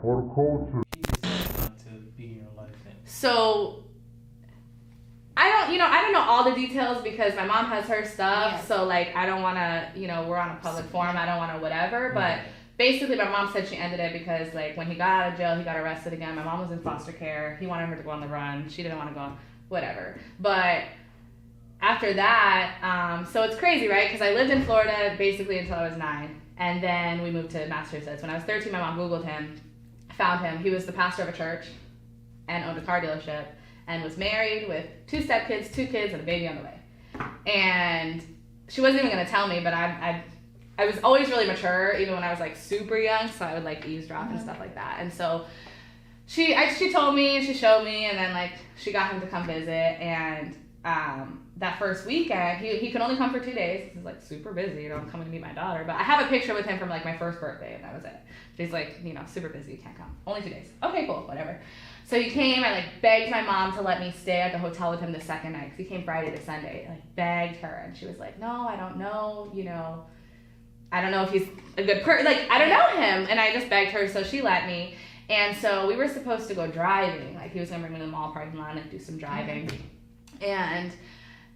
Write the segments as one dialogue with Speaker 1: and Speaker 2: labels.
Speaker 1: For the culture.
Speaker 2: To be in your life.
Speaker 3: So I don't know all the details because my mom has her stuff. Yeah. So like I don't want to, we're on a public forum. I don't want to whatever. But basically, my mom said she ended it because like when he got out of jail, he got arrested again. My mom was in foster care. He wanted her to go on the run. She didn't want to go on whatever. But after that, so it's crazy, right? Because I lived in Florida basically until I was 9. And then we moved to Massachusetts. When I was 13, my mom Googled him, found him. He was the pastor of a church and owned a car dealership and was married with 2 stepkids, 2 kids, and a baby on the way. And she wasn't even going to tell me, but I was always really mature, even when I was like super young, so I would like eavesdrop and stuff like that. And so she told me and she showed me, and then like she got him to come visit. And that first weekend, he could only come for 2 days. He's like super busy, coming to meet my daughter. But I have a picture with him from like my first birthday, and that was it. He's like, super busy, can't come. Only 2 days. Okay, cool, whatever. So he came. I like begged my mom to let me stay at the hotel with him the second night because he came Friday to Sunday. I like begged her, and she was like, "No, I don't know. I don't know if he's a good person. Like I don't know him." And I just begged her, so she let me. And so we were supposed to go driving. Like he was gonna bring me to the mall parking lot and do some driving. And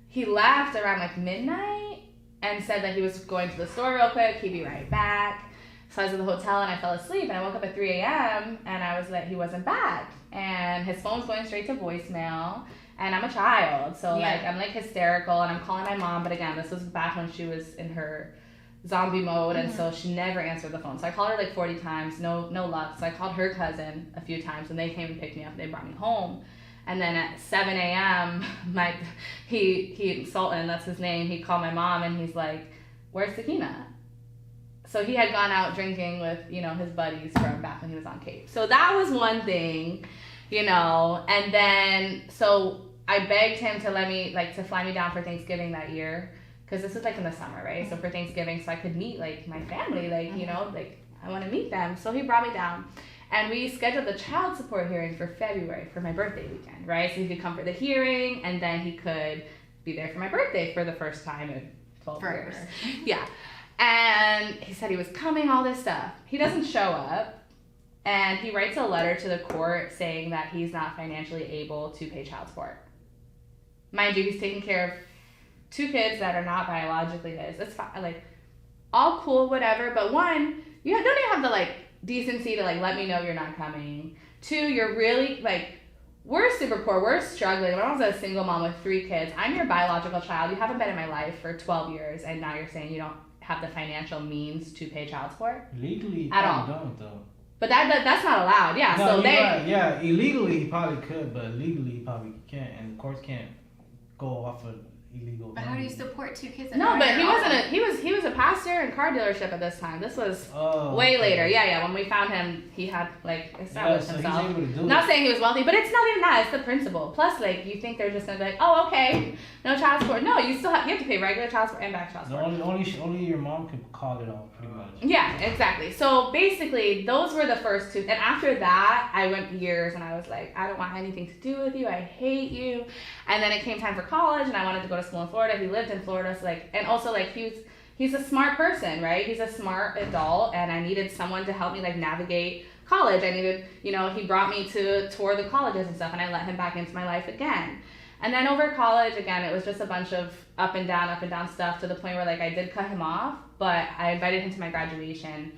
Speaker 3: he left around like midnight and said that he was going to the store real quick. He'd be right back. So I was at the hotel and I fell asleep, and I woke up at 3 a.m. and I was like, he wasn't back. And his phone was going straight to voicemail, and I'm a child. So like, I'm like hysterical, and I'm calling my mom. But again, this was back when she was in her zombie mode, and so she never answered the phone. So I called her like 40 times, no luck. So I called her cousin a few times, and they came and picked me up, and they brought me home. And then at 7 a.m., Sultan, that's his name, he called my mom, and he's like, "Where's Sakinah?" So he had gone out drinking with, his buddies from back when he was on Cape. So that was one thing, and then, so I begged him to let me, to fly me down for Thanksgiving that year, because this was, in the summer, right? So for Thanksgiving, so I could meet, my family, I want to meet them. So he brought me down, and we scheduled the child support hearing for February for my birthday weekend, right? So he could come for the hearing, and then he could be there for my birthday for the first time in 12 years. Yeah. And he said he was coming, all this stuff. He doesn't show up, and he writes a letter to the court saying that he's not financially able to pay child support. Mind you, he's taking care of 2 kids that are not biologically his. It's fine, all cool, whatever. But 1, you don't even have the decency to let me know you're not coming. 2, you're really we're super poor. We're struggling. My mom's a single mom with 3 kids. I'm your biological child. You haven't been in my life for 12 years, and now you're saying you don't have the financial means to pay child support
Speaker 2: legally
Speaker 3: at all.
Speaker 2: Don't though.
Speaker 3: But that's not allowed. Yeah.
Speaker 2: No,
Speaker 3: so they
Speaker 2: right. Yeah, illegally he probably could, but legally he probably can't, and courts can't go off of illegal.
Speaker 4: But how do you support 2 kids?
Speaker 3: No, but he was a pastor and car dealership at this time. This was way later. Yeah. When we found him, he had established himself. Not saying he was wealthy, but it's not even that. It's the principle. Plus, you think they're just gonna be oh, okay, no child support. No, you have to pay regular child support and back child support.
Speaker 2: Only your mom can call it off, pretty much.
Speaker 3: Yeah, exactly. So basically, those were the first 2. And after that, I went years, and I was like, I don't want anything to do with you. I hate you. And then it came time for college, and I wanted to go to school in Florida. He lived in Florida, so and also he's a smart person, right? He's a smart adult, and I needed someone to help me navigate college. I needed, he brought me to tour the colleges and stuff, and I let him back into my life again. And then over college, again, it was just a bunch of up and down stuff to the point where I did cut him off, but I invited him to my graduation,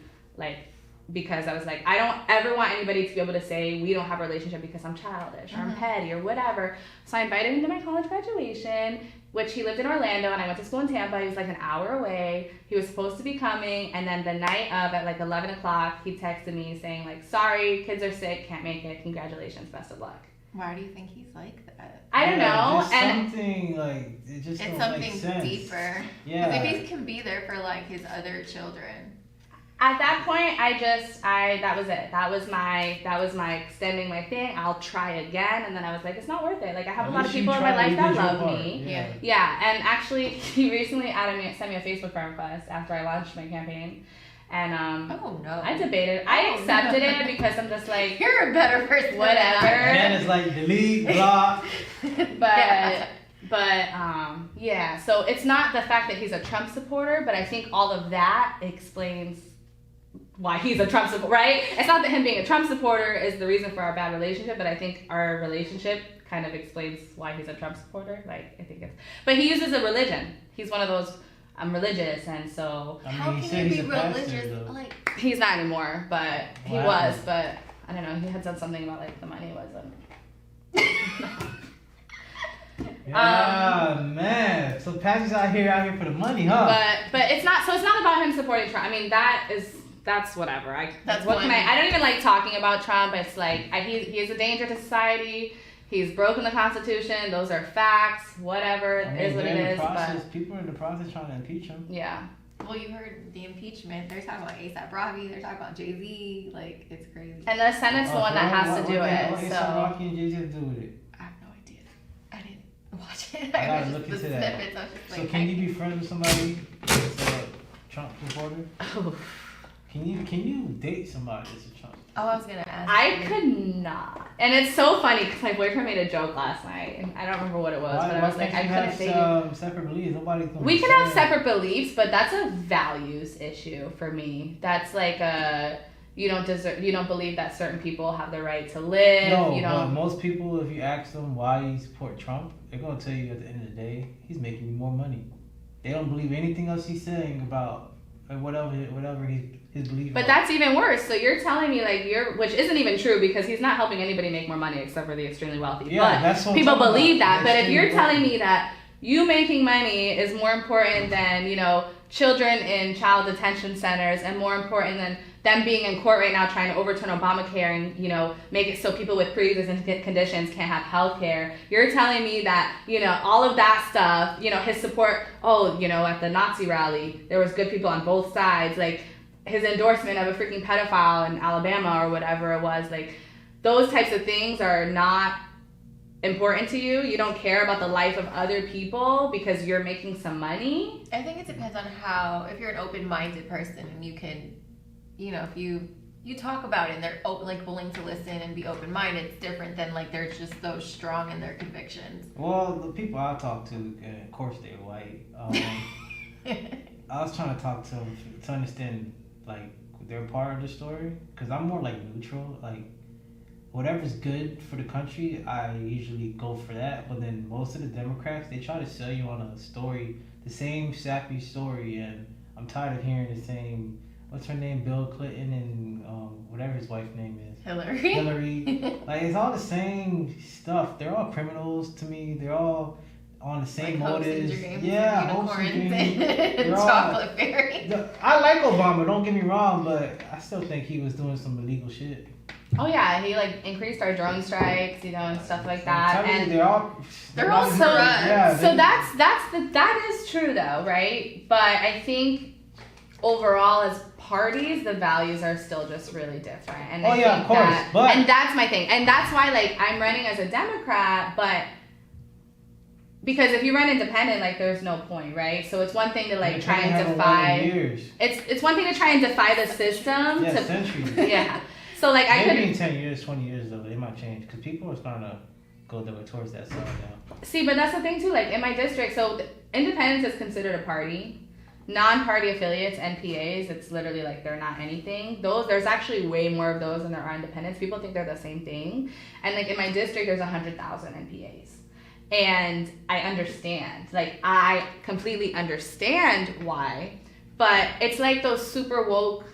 Speaker 3: because I was I don't ever want anybody to be able to say we don't have a relationship because I'm childish or I'm petty or whatever. So I invited him to my college graduation, which he lived in Orlando, and I went to school in Tampa. He was an hour away. He was supposed to be coming, and then the night of at 11 o'clock, he texted me saying sorry, kids are sick, can't make it, congratulations, best of luck.
Speaker 4: Why do you think he's like that?
Speaker 3: I don't know.
Speaker 2: And something it just
Speaker 4: it's
Speaker 2: don't
Speaker 4: something
Speaker 2: make sense.
Speaker 4: deeper.
Speaker 2: Yeah.
Speaker 4: Because if he can be there for his other children.
Speaker 3: At that point, that was it. That was my extending my thing. I'll try again, and then I was it's not worth it. I have a lot of people in my life that love me. Yeah. And actually, he recently sent me a Facebook friend request after I launched my campaign. And
Speaker 4: oh no,
Speaker 3: I debated. I accepted it because I'm just
Speaker 4: you're a better person.
Speaker 3: Whatever.
Speaker 2: And then it's delete, block.
Speaker 3: Yeah. So it's not the fact that he's a Trump supporter, but I think all of that explains why he's a Trump supporter, right? It's not that him being a Trump supporter is the reason for our bad relationship, but I think our relationship kind of explains why he's a Trump supporter. Like, I think it's, but he uses a religion. He's one of those, I'm religious, and so.
Speaker 2: I mean,
Speaker 4: How
Speaker 2: he
Speaker 4: can
Speaker 2: said
Speaker 4: you
Speaker 2: he's
Speaker 4: be
Speaker 2: a pastor,
Speaker 4: religious?
Speaker 2: though.
Speaker 4: Like,
Speaker 3: He's not anymore, but he
Speaker 2: Wow.
Speaker 3: was, but I don't know, he had said something about like the money wasn't.
Speaker 2: Yeah, man. So pastors out here for the money, huh?
Speaker 3: But it's not, so it's not about him supporting Trump. I mean, that's whatever.
Speaker 4: That's
Speaker 3: what
Speaker 4: one.
Speaker 3: can I don't even like talking about Trump. It's like, he is a danger to society. He's broken the Constitution. Those are facts. Whatever.
Speaker 2: I mean,
Speaker 3: It is what it is. But
Speaker 2: people are in the process trying to impeach him.
Speaker 3: yeah.
Speaker 4: well, you heard the impeachment. They're talking about A$AP Rocky. They're talking about Jay-Z. Like, it's crazy.
Speaker 3: And the Senate's the one that has to do it.
Speaker 2: What
Speaker 3: So
Speaker 2: Rocky and Jay-Z have to do with it?
Speaker 4: I have no idea. I didn't watch it.
Speaker 2: I gotta
Speaker 4: was
Speaker 2: look
Speaker 4: just
Speaker 2: into
Speaker 4: the
Speaker 2: that.
Speaker 4: snippets. I was just
Speaker 2: So
Speaker 4: like,
Speaker 2: can you be friends with somebody that's a Trump supporter?
Speaker 3: oh,
Speaker 2: Can you date somebody that's a Trump?
Speaker 4: Oh, I was gonna ask.
Speaker 3: I
Speaker 4: you.
Speaker 3: could not. And it's so funny because my boyfriend made a joke last night, and I don't remember what it was, but I was like, I couldn't date you.
Speaker 2: Separate beliefs. Nobody's gonna
Speaker 3: We
Speaker 2: be
Speaker 3: can have
Speaker 2: saying-
Speaker 3: separate beliefs, but that's a values issue for me. That's like you don't believe that certain people have the right to live.
Speaker 2: No,
Speaker 3: you
Speaker 2: but
Speaker 3: don't.
Speaker 2: most people, if you ask them why you support Trump, they're gonna tell you at the end of the day, he's making you more money. They don't believe anything else he's saying about whatever his belief.
Speaker 3: But that's even worse. So you're telling me like which isn't even true because he's not helping anybody make more money except for the extremely wealthy.
Speaker 2: Yeah,
Speaker 3: but
Speaker 2: that's what I'm
Speaker 3: people
Speaker 2: talking
Speaker 3: believe
Speaker 2: about.
Speaker 3: that. But if you're
Speaker 2: Extremely
Speaker 3: telling
Speaker 2: wealthy.
Speaker 3: me that you making money is more important than, children in child detention centers and more important than them being in court right now trying to overturn Obamacare and, make it so people with pre-existing conditions can't have health care. You're telling me that, all of that stuff, his support, at the Nazi rally, there was good people on both sides, like his endorsement of a freaking pedophile in Alabama or whatever it was, like those types of things are not important to you. You don't care about the life of other people because you're making some money.
Speaker 4: I think it depends on if you're an open-minded person and you can, if you talk about it and they're willing to listen and be open-minded, it's different than like they're just so strong in their convictions.
Speaker 2: Well, the people I talk to, and of course they're white. I was trying to talk to them to understand like their part of the story because I'm more like neutral. Like whatever's good for the country, I usually go for that. But then most of the Democrats, they try to sell you on a story, the same sappy story, and I'm tired of hearing the same. What's her name? Bill Clinton and whatever his wife's name is. Hillary. Like it's all the same stuff. They're all criminals to me. They're all on the same
Speaker 4: like
Speaker 2: motives.
Speaker 4: Dreams,
Speaker 2: Yeah,
Speaker 4: unicorns
Speaker 2: hopes and
Speaker 4: and
Speaker 2: dreams.
Speaker 4: chocolate fairies.
Speaker 2: I like Obama. Don't get me wrong, but I still think he was doing some illegal shit.
Speaker 3: Oh yeah, he increased our drone strikes, and stuff like that. And
Speaker 2: They're all
Speaker 4: so
Speaker 3: that
Speaker 2: yeah,
Speaker 3: is true though, right? But I think overall as parties, the values are still just really different. And I think
Speaker 2: of course.
Speaker 3: and that's my thing. And that's why I'm running as a Democrat, but because if you run independent, there's no point, right? So it's one thing to try and defy. It's one thing to try and defy the system.
Speaker 2: Yeah, centuries.
Speaker 3: Yeah. So I could
Speaker 2: maybe in 10 years, 20 years though, it might change because people are starting to go towards that side now.
Speaker 3: See, but that's the thing too. In my district, so independence is considered a party. Non-party affiliates, NPAs, it's literally they're not anything. There's actually way more of those than there are independents. People think they're the same thing. And in my district, there's 100,000 NPAs. And I understand. I completely understand why. But it's those super woke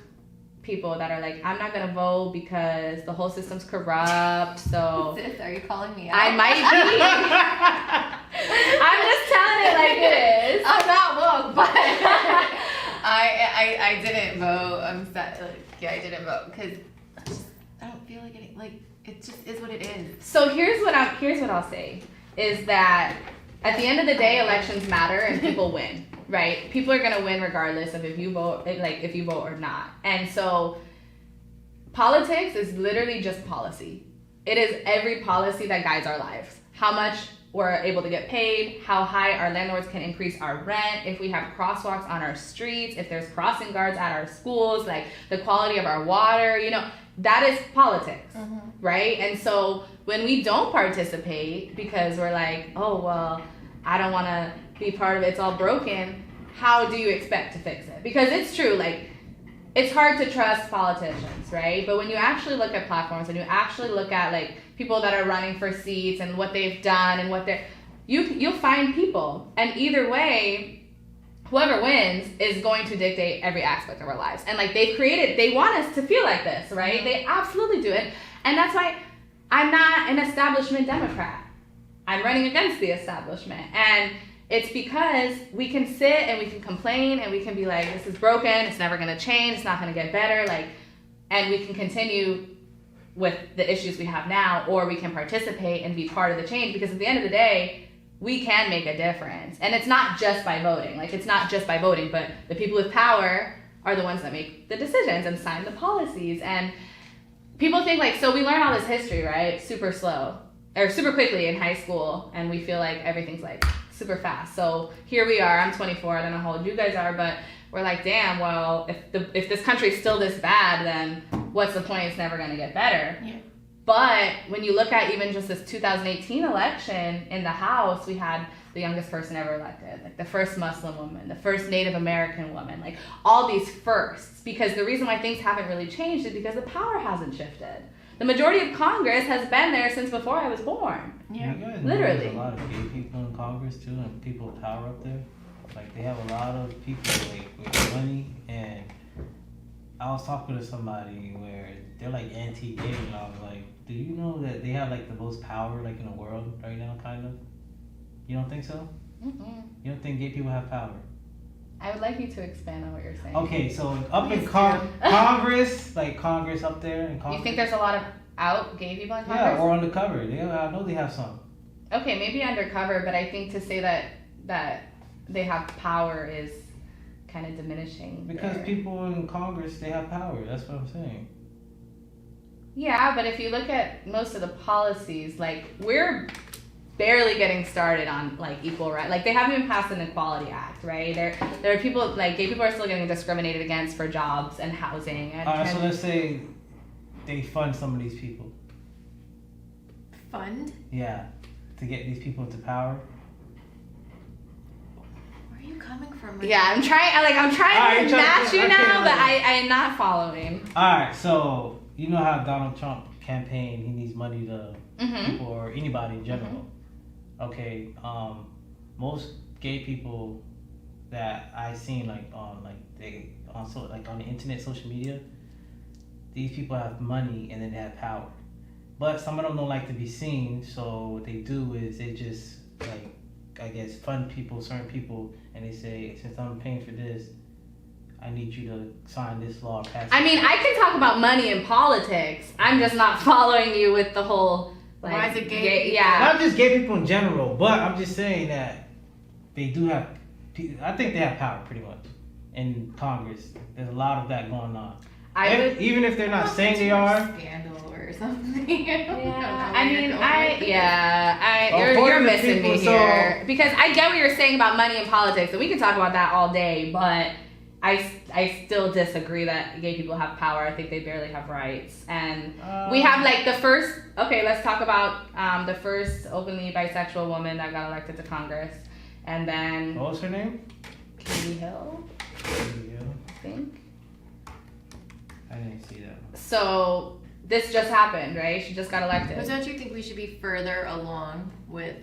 Speaker 3: people that are I'm not gonna vote because the whole system's corrupt. So
Speaker 4: Sis, are you calling me out?
Speaker 3: I might be. I'm just telling it like it is.
Speaker 4: I'm not woke, but I didn't vote. I'm sad. I didn't vote because I don't feel like getting it just is what it is.
Speaker 3: So here's what I'll say is that at the end of the day, elections matter and people win. Right? People are gonna win regardless of if you vote or not. And so politics is literally just policy. It is every policy that guides our lives. How much we're able to get paid, how high our landlords can increase our rent, if we have crosswalks on our streets, if there's crossing guards at our schools, the quality of our water, that is politics, right? And so when we don't participate because we're oh, well, I don't want to be part of it, it's all broken, how do you expect to fix it? Because it's true, it's hard to trust politicians, right? But when you actually look at platforms and you actually look at like people that are running for seats and what they've done and what they're, you'll find people. And either way, whoever wins is going to dictate every aspect of our lives. And like they want us to feel like this, right? They absolutely do it. And that's why I'm not an establishment Democrat. I'm running against the establishment. And it's because we can sit and we can complain and we can be like, this is broken, it's never gonna change, it's not gonna get better, like, and we can continue with the issues we have now, or we can participate and be part of the change, because at the end of the day, we can make a difference. And it's not just by voting, but the people with power are the ones that make the decisions and sign the policies. And people think like, so we learn all this history, right, super quickly in high school, and we feel like everything's like super fast. So here we are, I'm 24, I don't know how old you guys are, but we're like, damn, well, if this country's still this bad, then what's the point? It's never gonna get better. Yeah. But when you look at even just this 2018 election in the House, we had the youngest person ever elected, like the first Muslim woman, the first Native American woman, like all these firsts, because the reason why things haven't really changed is because the power hasn't shifted. The majority of Congress has been there since before I was born.
Speaker 2: Yeah,
Speaker 3: literally.
Speaker 2: There's a lot of gay people in Congress too, and people with power up there. Like they have a lot of people like with money. And I was talking to somebody where they're like anti-gay, and I was like, do you know that they have like the most power like in the world right now, kind of? You don't think so? Mm-mm. You don't think gay people have power?
Speaker 3: I would like you to expand on what you're saying.
Speaker 2: Okay, so up in Congress, like Congress up there in Congress.
Speaker 3: You think there's a lot of out gay people in Congress?
Speaker 2: Yeah, or undercover. I know they have some.
Speaker 3: Okay, maybe undercover, but I think to say that they have power is kind of diminishing.
Speaker 2: Because people in Congress, they have power. That's what I'm saying.
Speaker 3: Yeah, but if you look at most of the policies, like we're barely getting started on like equal rights. Like they haven't even passed an Equality Act, right? There are people, like gay people are still getting discriminated against for jobs and housing. And
Speaker 2: all right, so let's say they fund some of these people.
Speaker 4: Fund?
Speaker 2: Yeah, to get these people into power.
Speaker 4: Where are you coming from? Right
Speaker 3: yeah, I'm trying to match you now, but I am not following.
Speaker 2: All right, so you know how Donald Trump campaigned, he needs money to people or anybody in general. Mm-hmm. Okay, most gay people that I seen like on the internet, social media, these people have money and then they have power. But some of them don't like to be seen, so what they do is they just like, I guess, fund people, certain people, and they say, since I'm paying for this, I need you to sign this law. Pass
Speaker 3: I mean, I can talk about money in politics. I'm just not following you with the whole. Like,
Speaker 4: why is it gay?
Speaker 3: Yeah.
Speaker 2: Not just gay people in general, but I'm just saying that they do have. I think they have power pretty much in Congress. There's a lot of that going on. Even if they're not saying they are.
Speaker 4: Scandal or something.
Speaker 3: You're missing me here, because I get what you're saying about money in politics, and we can talk about that all day, but I still disagree that gay people have power. I think they barely have rights. And we have like the first, let's talk about the first openly bisexual woman that got elected to Congress. And then...
Speaker 2: What was her name?
Speaker 3: Katie Hill? I think.
Speaker 2: I didn't see that.
Speaker 3: So this just happened, right? She just got elected.
Speaker 4: But don't you think we should be further along with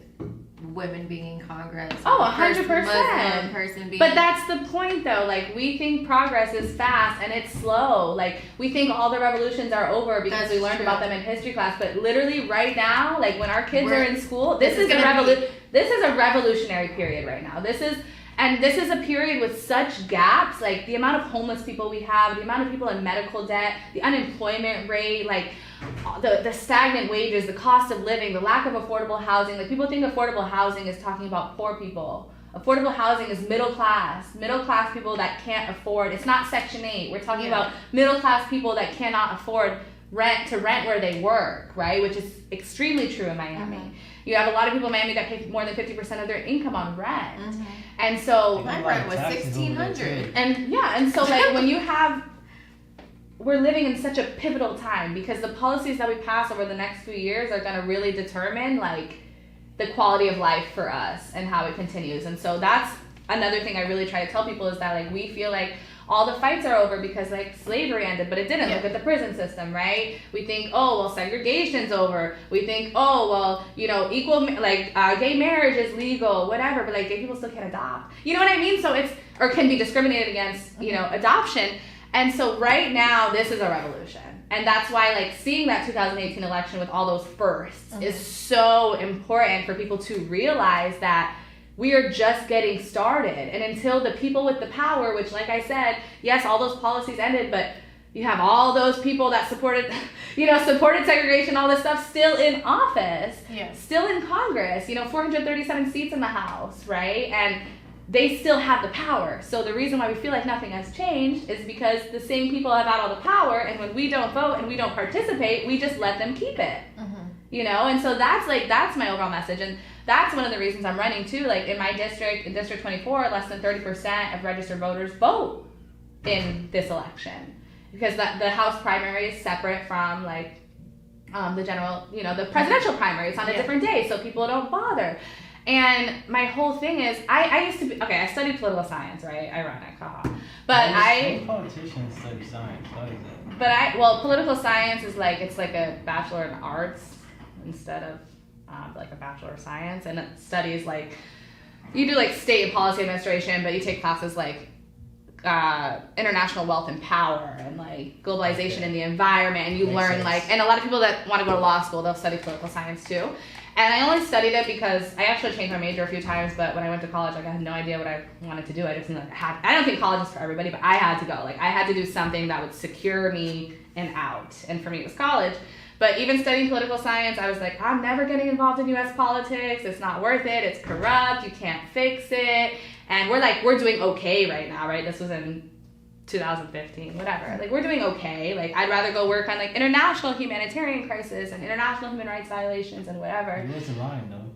Speaker 4: women being in Congress?
Speaker 3: 100%.
Speaker 4: Muslim person being...
Speaker 3: But that's the point, though. Like, we think progress is fast and it's slow. Like, we think all the revolutions are over because we learned about them in history class. But literally, right now, like when our kids are in school, this is a revolutionary period right now. This is a period with such gaps, like the amount of homeless people we have, the amount of people in medical debt, the unemployment rate, like the stagnant wages, the cost of living, the lack of affordable housing. Like people think affordable housing is talking about poor people. Affordable housing is middle class people that can't afford. It's not Section 8. We're talking about middle class people that cannot afford rent where they work, right? Which is extremely true in Miami. Mm-hmm. You have a lot of people in Miami that pay more than 50% of their income on rent. Mm-hmm. And so
Speaker 4: my rent was $1,600.
Speaker 3: And so like when you have, we're living in such a pivotal time because the policies that we pass over the next few years are going to really determine like the quality of life for us and how it continues. And so that's another thing I really try to tell people is that like we feel like all the fights are over because like slavery ended, but it didn't. Look at the prison system, right? We think, oh, well, segregation's over. We think, oh, well, you know, equal, like gay marriage is legal, whatever, but like gay people still can't adopt. You know what I mean? So it's, or can be discriminated against, you know, adoption. And so right now, this is a revolution. And that's why, like, seeing that 2018 election with all those firsts is so important for people to realize that we are just getting started. And until the people with the power, which, like I said, yes, all those policies ended, but you have all those people that supported, you know, supported segregation, all this stuff still in office, still in Congress, you know, 437 seats in the House, right? And they still have the power. So the reason why we feel like nothing has changed is because the same people have had all the power, and when we don't vote and we don't participate, we just let them keep it. You know, and so that's my overall message. And that's one of the reasons I'm running too. Like in my district, in District 24, less than 30% of registered voters vote in this election. Because the House primary is separate from like the general, you know, the presidential primary. It's on a different day, so people don't bother. And my whole thing is, I used to be, I studied political science, right? Ironic, haha. But
Speaker 2: politicians study science. What is it?
Speaker 3: But political science is like, it's like a bachelor in arts instead of like a bachelor of science. And it studies like, you do like state and policy administration, but you take classes like international wealth and power and like globalization and the environment, and you learn like, and a lot of people that want to go to law school, they'll study political science too. And I only studied it because I actually changed my major a few times, but when I went to college, like, I had no idea what I wanted to do. I just I don't think college is for everybody, but I had to go. Like, I had to do something that would secure me an out. And for me, it was college. But even studying political science, I was like, I'm never getting involved in U.S. politics. It's not worth it. It's corrupt. You can't fix it. And we're doing okay right now, right? This was in 2015, whatever. Like, we're doing okay. Like, I'd rather go work on like international humanitarian crisis and international human rights violations and whatever.
Speaker 2: It was a line though.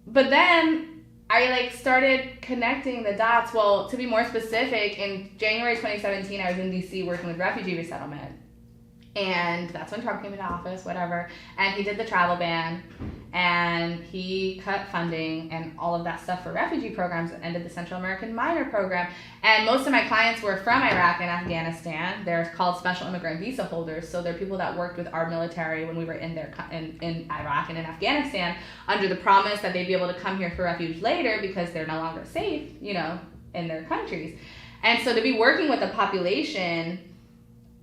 Speaker 3: But then I like started connecting the dots. Well, to be more specific, in January 2017, I was in DC working with refugee resettlement. And that's when Trump came into office, whatever. And he did the travel ban, and he cut funding and all of that stuff for refugee programs, and ended the Central American Minor Program. And most of my clients were from Iraq and Afghanistan. They're called special immigrant visa holders. So they're people that worked with our military when we were in Iraq and in Afghanistan, under the promise that they'd be able to come here for refuge later because they're no longer safe, you know, in their countries. And so to be working with the population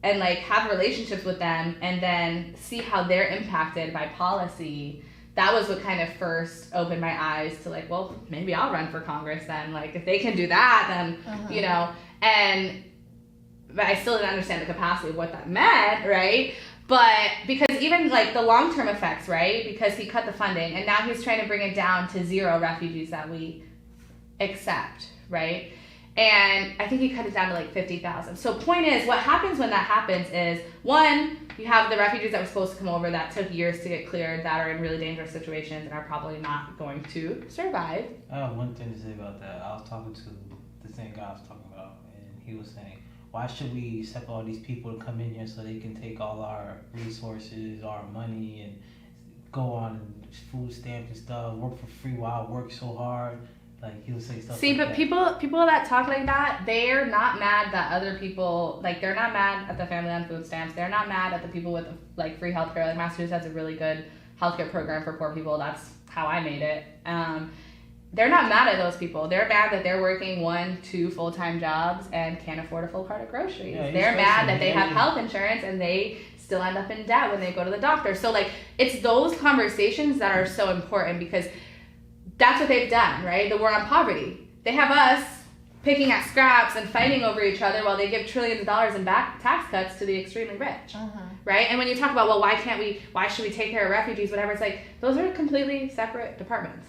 Speaker 3: and like have relationships with them and then see how they're impacted by policy, that was what kind of first opened my eyes to like, well, maybe I'll run for Congress then. Like, if they can do that, then, you know, but I still didn't understand the capacity of what that meant, right? But because even like the long-term effects, right? Because he cut the funding and now he's trying to bring it down to 0 refugees that we accept, right? And I think he cut it down to like 50,000. So point is, what happens when that happens is, one, you have the refugees that were supposed to come over that took years to get cleared, that are in really dangerous situations and are probably not going to survive.
Speaker 2: I have one thing to say about that. I was talking to the same guy I was talking about, and he was saying, why should we accept all these people to come in here so they can take all our resources, our money, and go on food stamps and stuff, work for free while I work so hard? Like, he would say stuff.
Speaker 3: See,
Speaker 2: like
Speaker 3: but
Speaker 2: that.
Speaker 3: people that talk like that, they're not mad that other people, like, they're not mad at the family on food stamps. They're not mad at the people with like free healthcare. Like, Massachusetts has a really good healthcare program for poor people. That's how I made it. They're not mad at those people. They're mad that they're working 1-2 full-time jobs and can't afford a full cart of groceries. Yeah, they're mad that they have health insurance and they still end up in debt when they go to the doctor. So like, it's those conversations that are so important, because that's what they've done, right? The war on poverty. They have us picking at scraps and fighting over each other while they give trillions of dollars in back tax cuts to the extremely rich, right? And when you talk about, well, why should we take care of refugees, whatever, it's like, those are completely separate departments.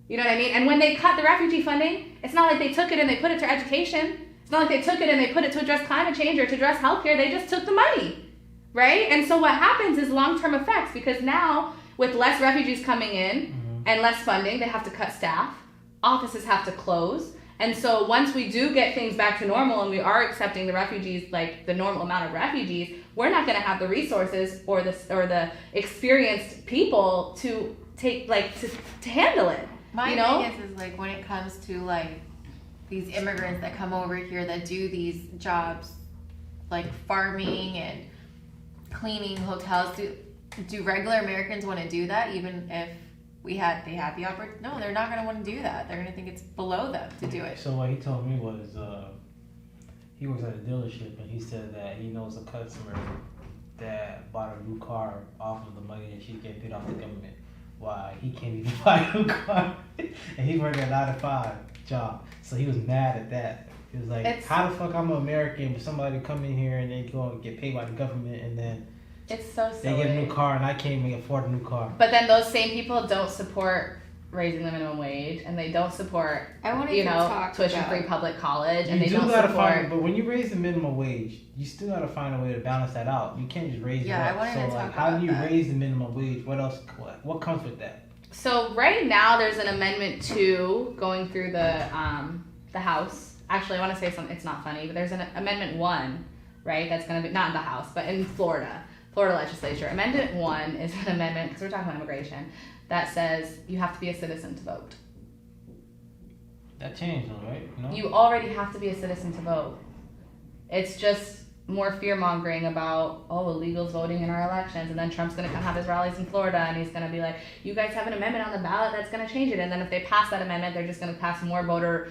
Speaker 3: You know what I mean? And when they cut the refugee funding, it's not like they took it and they put it to education. It's not like they took it and they put it to address climate change or to address healthcare. They just took the money, right? And so what happens is long-term effects, because now with less refugees coming in, and less funding, they have to cut staff, offices have to close. And so once we do get things back to normal and we are accepting the refugees, like the normal amount of refugees, we're not gonna have the resources or the experienced people to take, like, to handle it.
Speaker 4: My thing is like, when it comes to like these immigrants that come over here that do these jobs like farming and cleaning hotels, do regular Americans want to do that even if they had the opportunity? No, they're not going to want to do that. They're going to think it's below them to do it.
Speaker 2: So what he told me was he works at a dealership, and he said that he knows a customer that bought a new car off of the money that she's getting paid off the government. Why he can't even buy a new car, and he worked a 9-to-5 job. So he was mad at that. He was like, "How the fuck I'm an American, but somebody come in here and they go and get paid by the government, and then
Speaker 3: it's so silly.
Speaker 2: They get a new car, and I can't even afford a new car."
Speaker 3: But then those same people don't support raising the minimum wage, and they don't support, tuition-free public college, and they don't support.
Speaker 2: But when you raise the minimum wage, you still gotta find a way to balance that out. You can't just raise it up. How do you raise the minimum wage? What else? What comes with that?
Speaker 3: So right now, there's an amendment 2 going through the House. Actually, I want to say something. It's not funny, but there's an amendment 1, right? That's gonna be not in the House, but in Florida legislature. Amendment 1 is an amendment, because we're talking about immigration, that says you have to be a citizen to vote.
Speaker 2: That changed, though, right? No?
Speaker 3: You already have to be a citizen to vote. It's just more fear-mongering about, illegals voting in our elections, and then Trump's going to come have his rallies in Florida, and he's going to be like, you guys have an amendment on the ballot that's going to change it, and then if they pass that amendment, they're just going to pass more voter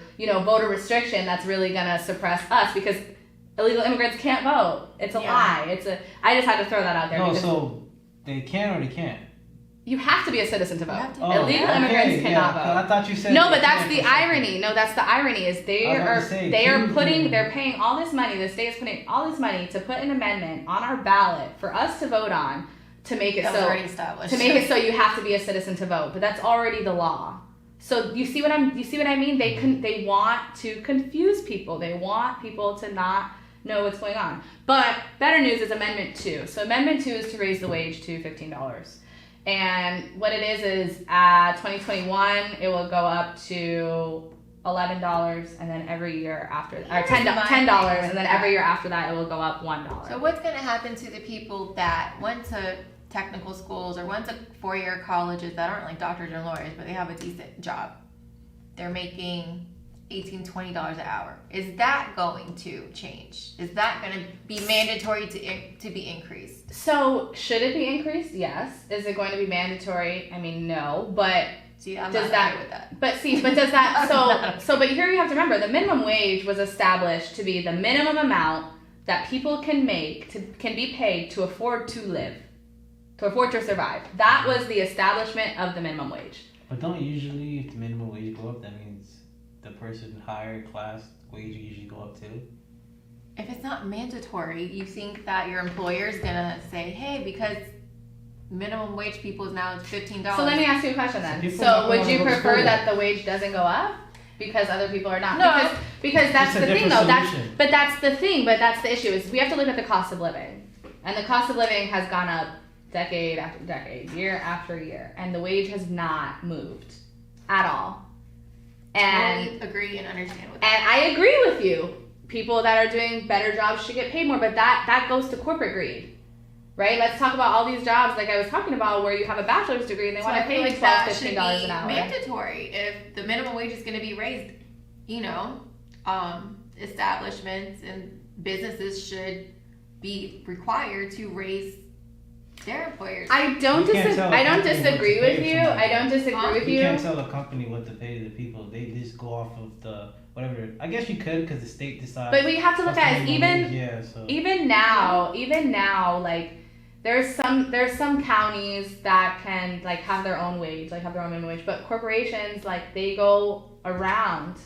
Speaker 3: restriction that's really going to suppress us, because illegal immigrants can't vote. It's a lie. I just had to throw that out there.
Speaker 2: No, so they can or they can't?
Speaker 3: You have to be a citizen to vote. Illegal immigrants cannot vote.
Speaker 2: I thought you said
Speaker 3: no, but that's the irony. No, that's the irony is they're paying all this money. The state is putting all this money to put an amendment on our ballot for us to vote on to make it so you have to be a citizen to vote. But that's already the law. So you see what I mean? They want to confuse people. They want people to not know what's going on. But better news is Amendment 2. So Amendment 2 is to raise the wage to $15. And what it is 2021 it will go up to $11, and then every year after, or $10, and then every year after that it will go up $1.
Speaker 4: So what's going to happen to the people that went to technical schools or went to 4-year colleges that aren't like doctors and lawyers, but they have a decent job? They're making $18, $20 an hour. Is that going to change? Is that going to be mandatory to be increased?
Speaker 3: So should it be increased? Yes. Is it going to be mandatory? I mean, no. But
Speaker 4: I'm not happy with that.
Speaker 3: But does that? But here you have to remember, the minimum wage was established to be the minimum amount that people can be paid to afford to live, to afford to survive. That was the establishment of the minimum wage.
Speaker 2: But don't usually, if the minimum wage go up, that means the person higher class wage usually go up too?
Speaker 4: If it's not mandatory, you think that your employer is gonna say, hey, because minimum wage people is now $15.
Speaker 3: So let me ask you a question then. So would you prefer that the wage doesn't go up because other people are not?
Speaker 4: No.
Speaker 3: Because that's the thing though. That's the thing, but that's the issue is we have to look at the cost of living. And the cost of living has gone up decade after decade, year after year, and the wage has not moved at all. And
Speaker 4: I agree and understand with
Speaker 3: that. And I agree with you. People that are doing better jobs should get paid more, but that goes to corporate greed, right? Let's talk about all these jobs like I was talking about where you have a bachelor's degree and they want to pay like $12, $15 an hour.
Speaker 4: Mandatory. If the minimum wage is going to be raised, establishments and businesses should be required to raise their employers.
Speaker 3: I don't disagree with you.
Speaker 2: You can't tell a company what to pay to the people. They just go off of the whatever. I guess you could because the state decides.
Speaker 3: But we have to look at it even now. Like there's some counties that can like have their own wage, like have their own minimum wage. But corporations like they go around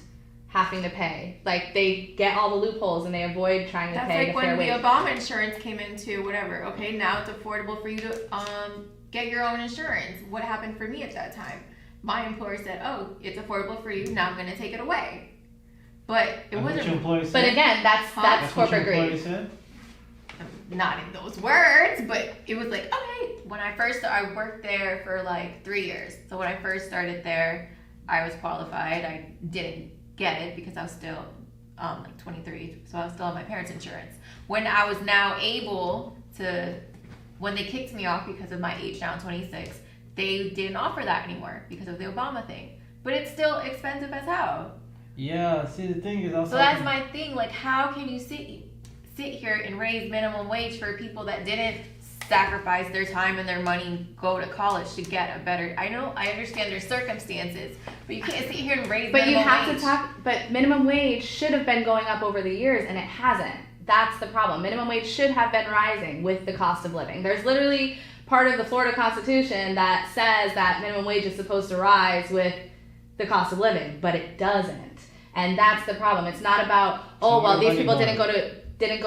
Speaker 3: having to pay. Like they get all the loopholes and they avoid trying to pay the fair wage.
Speaker 4: That's like when the Obama insurance came into whatever. Okay, now it's affordable for you to get your own insurance. What happened for me at that time? My employer said, "Oh, it's affordable for you. Now I'm going to take it away." But it wasn't.
Speaker 3: But again, that's corporate greed.
Speaker 4: Not in those words, but it was like, okay. When I worked there for like 3 years. So when I first started there, I was qualified. I didn't get it because I was still like 23, so I was still on my parents' insurance. When I was now able to, when they kicked me off because of my age, now I'm 26, they didn't offer that anymore because of the Obama thing. But it's still expensive as hell.
Speaker 2: Yeah, see, the thing is also...
Speaker 4: So that's my thing. Like, how can you sit here and raise minimum wage for people that didn't sacrifice their time and their money, go to college to get a better... I understand their circumstances, but you can't sit here and raise minimum wage. But you have to talk...
Speaker 3: But minimum wage should have been going up over the years, and it hasn't. That's the problem. Minimum wage should have been rising with the cost of living. There's literally part of the Florida Constitution that says that minimum wage is supposed to rise with the cost of living, but it doesn't. And that's the problem. It's not about, these people didn't go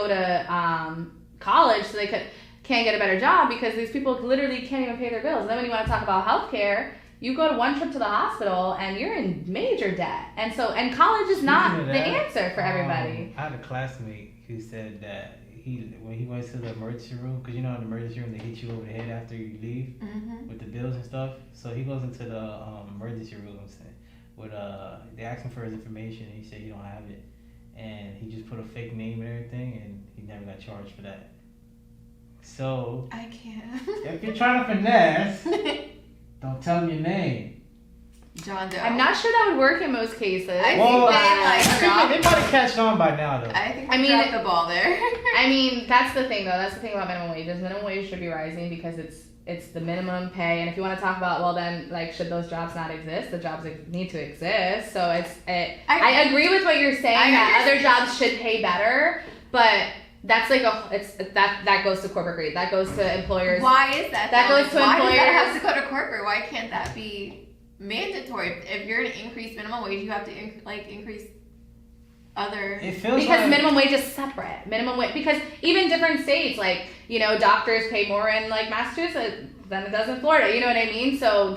Speaker 3: to college, so they can't get a better job, because these people literally can't even pay their bills. And then when you want to talk about healthcare, you go to one trip to the hospital and you're in major debt. And college is not the answer for everybody.
Speaker 2: I had a classmate who said that when he went to the emergency room, because in the emergency room they hit you over the head after you leave with the bills and stuff. So he goes into the emergency rooms with they asked him for his information, and he said he don't have it, and he just put a fake name and everything, and he never got charged for that. So
Speaker 4: I can't.
Speaker 2: If you're trying to finesse, don't tell him your name.
Speaker 4: John Doe.
Speaker 3: I'm not sure that would work in most cases.
Speaker 2: They might have catched on by now, though.
Speaker 4: I think they dropped the ball there.
Speaker 3: I mean, that's the thing, though. That's the thing about minimum wages. Minimum wage should be rising because it's the minimum pay. And if you want to talk about, well, then, should those jobs not exist? The jobs need to exist. So I agree with what you're saying, that other jobs should pay better, but that's that goes to corporate greed. That goes to employers.
Speaker 4: Why is that?
Speaker 3: That goes to employers.
Speaker 4: Why does that have to go to corporate? Why can't that be mandatory? If you're going to increase minimum wage, you have to increase other...
Speaker 3: Because minimum wage is separate. Minimum wage, because even different states, doctors pay more in Massachusetts than it does in Florida. You know what I mean? So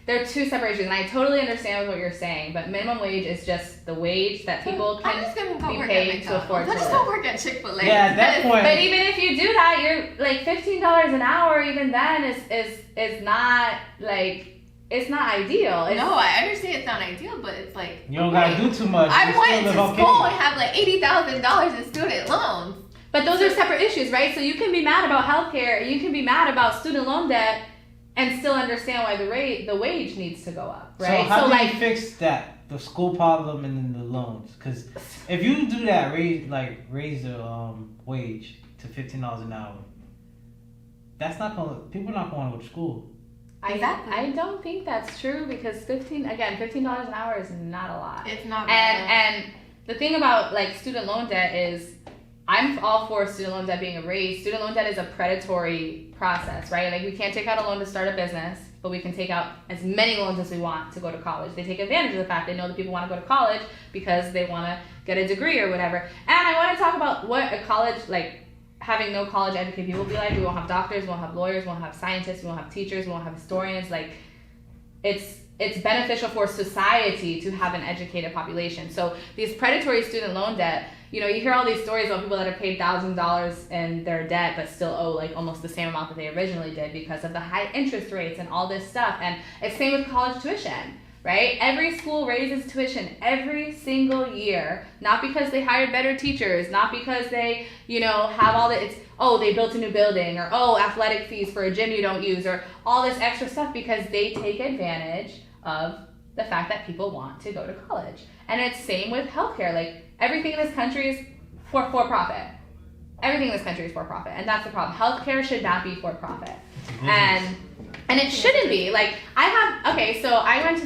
Speaker 3: they're two separate issues, and I totally understand what you're saying, but minimum wage is just the wage that people can be paid to afford to live.
Speaker 4: I'm just going to work at Chick-fil-A.
Speaker 2: Yeah, at that point.
Speaker 3: But even if you do that, you're $15 an hour, even then is not it's not ideal.
Speaker 4: No, I understand it's not ideal, but it's
Speaker 2: you don't gotta do too much.
Speaker 4: I went to school and have $80,000 in student loans.
Speaker 3: But those are separate issues, right? So you can be mad about healthcare, you can be mad about student loan debt, and still understand why the wage needs to go up, right?
Speaker 2: So how do you fix that? The school problem and then the loans? Because if you do that, raise the wage to $15 an hour, people are not going to go to school.
Speaker 4: Exactly.
Speaker 3: I don't think that's true, because $15 an hour is not a lot.
Speaker 4: It's not bad.
Speaker 3: And the thing about student loan debt is, I'm all for student loan debt being erased. Student loan debt is a predatory process, right? We can't take out a loan to start a business, but we can take out as many loans as we want to go to college. They take advantage of the fact they know that people want to go to college because they want to get a degree or whatever. And I want to talk about what a college, having no college educated people will be like. We won't have doctors, we won't have lawyers, we won't have scientists, we won't have teachers, we won't have historians. It's beneficial for society to have an educated population. So these predatory student loan debt, you hear all these stories about people that have paid $1,000s in their debt but still owe almost the same amount that they originally did because of the high interest rates and all this stuff. And it's same with college tuition, right? Every school raises tuition every single year, not because they hired better teachers, not because they, have all the, they built a new building, or athletic fees for a gym you don't use, or all this extra stuff, because they take advantage of the fact that people want to go to college. And it's same with healthcare. Everything in this country is for profit. Everything in this country is for profit, and that's the problem. Healthcare should not be for profit, and it shouldn't be. So I went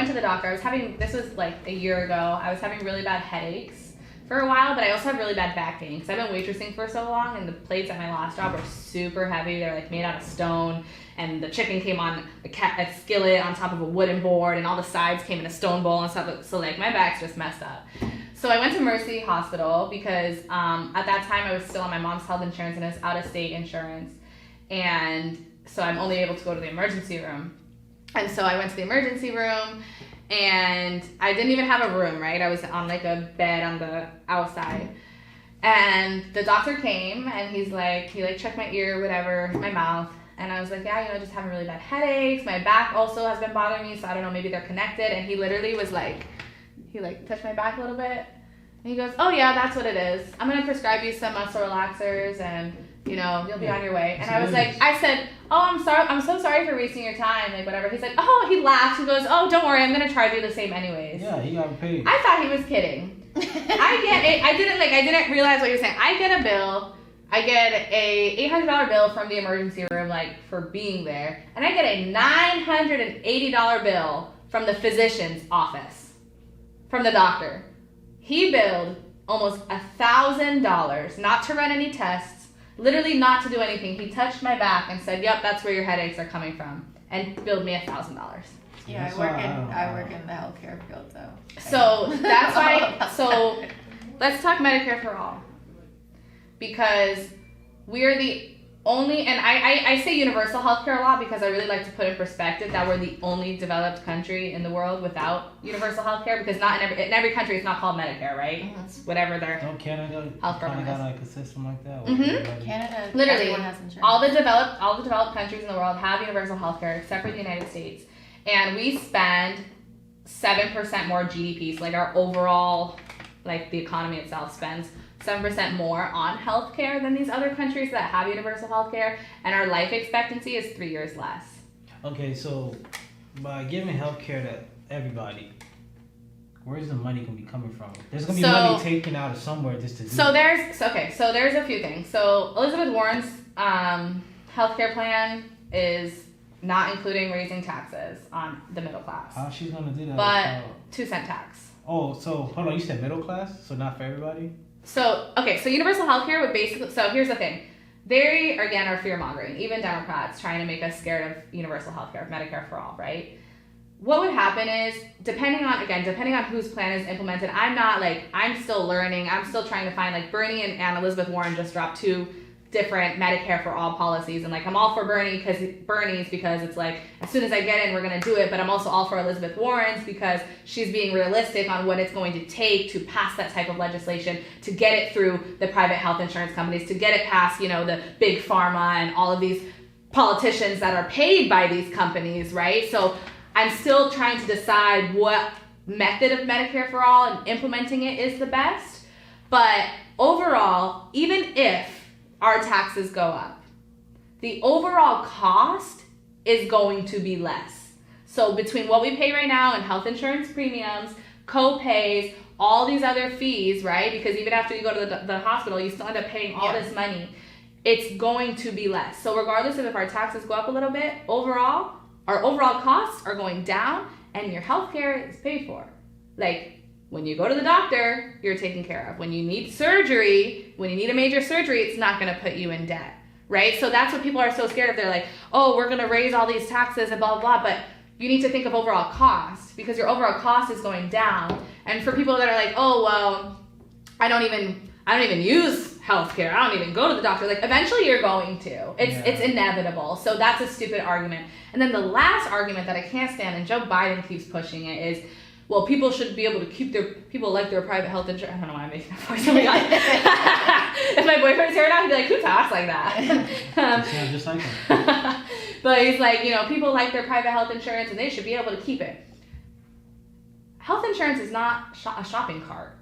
Speaker 3: to the doctor. This was a year ago. I was having really bad headaches for a while, but I also have really bad back pain because I've been waitressing for so long, and the plates at my last job were super heavy. They're made out of stone, and the chicken came on a skillet on top of a wooden board, and all the sides came in a stone bowl and stuff. So my back's just messed up. So I went to Mercy Hospital because at that time I was still on my mom's health insurance, and it's out-of-state insurance. And so I'm only able to go to the emergency room. And so I went to the emergency room, and I didn't even have a room, right? I was on a bed on the outside. And the doctor came, and he checked my ear, whatever, my mouth. And I was like, yeah, just having really bad headaches. My back also has been bothering me, so I don't know, maybe they're connected. And he literally was he touched my back a little bit, and he goes, oh yeah, that's what it is. I'm gonna prescribe you some muscle relaxers, and You know, you'll be on your way. And I was like, I said, oh, I'm so sorry for wasting your time, like whatever. He's like, oh, he laughed. He goes, oh, don't worry, I'm gonna charge you the same anyways.
Speaker 2: Yeah, he got paid.
Speaker 3: I thought he was kidding. I didn't realize what he was saying. I get a bill. I get a $800 bill from the emergency room, like for being there, and I get a $980 bill from the physician's office, from the doctor. He billed almost $1,000, not to run any tests, literally not to do anything. He touched my back and said, "Yep, that's where your headaches are coming from," and billed me $1,000.
Speaker 4: Yeah, I work in the healthcare field, though.
Speaker 3: So that's why. So let's talk Medicare for all, because we're the only, and I say universal healthcare a lot because I really like to put in perspective that we're the only developed country in the world without universal healthcare, because not in every country it's not called Medicare, right? Mm-hmm. It's whatever their
Speaker 2: Canada got like a system like that.
Speaker 3: Mm-hmm.
Speaker 4: Canada,
Speaker 3: literally,
Speaker 4: has insurance.
Speaker 3: all the developed countries in the world have universal healthcare except for the United States, and we spend 7% more GDP. So like our overall, like the economy itself spends 7% more on healthcare than these other countries that have universal healthcare, and our life expectancy is 3 years less.
Speaker 2: Okay, so by giving healthcare to everybody, where's the money gonna be coming from? There's gonna be money taken out of somewhere just to do
Speaker 3: there's a few things. So Elizabeth Warren's healthcare plan is not including raising taxes on the middle class.
Speaker 2: How she's gonna do that?
Speaker 3: But 2-cent tax.
Speaker 2: Oh, so hold on, you said middle class, so not for everybody?
Speaker 3: So universal healthcare would basically, so here's the thing. They, again, are fear-mongering. Even Democrats trying to make us scared of universal healthcare, Medicare for all, right? What would happen is, depending on whose plan is implemented, I'm still learning. I'm still trying to find, like, Bernie and Elizabeth Warren just dropped 2 different Medicare for all policies, and like I'm all for Bernie's because it's like as soon as I get in we're gonna do it, but I'm also all for Elizabeth Warren's because she's being realistic on what it's going to take to pass that type of legislation, to get it through the private health insurance companies, to get it past, you know, the big pharma and all of these politicians that are paid by these companies, right? So I'm still trying to decide what method of Medicare for all and implementing it is the best. But overall, even if our taxes go up, the overall cost is going to be less. So between what we pay right now in health insurance premiums, co-pays, all these other fees, right? Because even after you go to the hospital, you still end up paying all this money. It's going to be less. So regardless of if our taxes go up a little bit, overall, our overall costs are going down and your healthcare is paid for. Like, when you go to the doctor, you're taken care of. When you need surgery, when you need a major surgery, it's not going to put you in debt, right? So that's what people are so scared of. They're like, oh, we're going to raise all these taxes and blah, blah, blah. But you need to think of overall cost, because your overall cost is going down. And for people that are like, oh, well, I don't even use healthcare. I don't even go to the doctor. Like, eventually you're going to. It's inevitable. So that's a stupid argument. And then the last argument that I can't stand, and Joe Biden keeps pushing it, is, well, people should be able to keep people like their private health insurance. I don't know why I'm making that voice. Oh my God. If my boyfriend's here now, he'd be like, who talks like that?
Speaker 2: Just like him.
Speaker 3: But he's like, you know, people like their private health insurance and they should be able to keep it. Health insurance is not a shopping cart,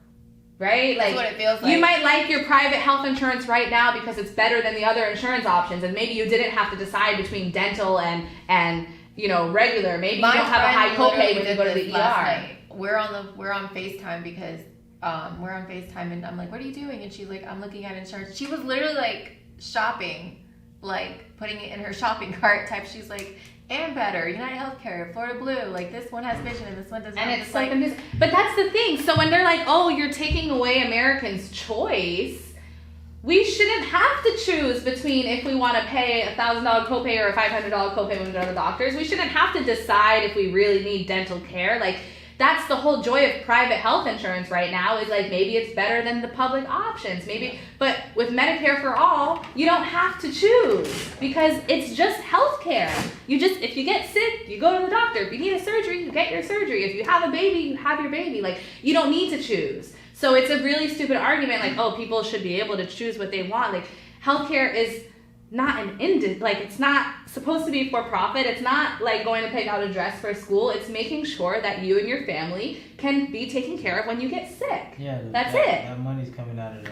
Speaker 3: right?
Speaker 4: That's what it feels like.
Speaker 3: You might like your private health insurance right now because it's better than the other insurance options, and maybe you didn't have to decide between dental and you know, regular. Maybe you don't have a high copay when you go to the ER.
Speaker 4: We're on FaceTime because we're on FaceTime and I'm like, what are you doing? And she's like, I'm looking at insurance. She was literally like shopping, like putting it in her shopping cart type. She's like, and better, United Healthcare, Florida Blue, like this one has vision and this one doesn't.
Speaker 3: And it's like, but that's the thing. So when they're like, oh, you're taking away Americans' choice, we shouldn't have to choose between if we want to pay $1,000 copay or a $500 copay when we go to the doctors. We shouldn't have to decide if we really need dental care. Like, that's the whole joy of private health insurance right now, is like maybe it's better than the public options. Maybe, but with Medicare for all, you don't have to choose because it's just health care. If you get sick, you go to the doctor. If you need a surgery, you get your surgery. If you have a baby, you have your baby. Like, you don't need to choose. So it's a really stupid argument, like, oh, people should be able to choose what they want. Like, healthcare is not it's not supposed to be for profit. It's not like going to pick out a dress for school. It's making sure that you and your family can be taken care of when you get sick.
Speaker 2: Yeah,
Speaker 3: that's it.
Speaker 2: That money's coming out of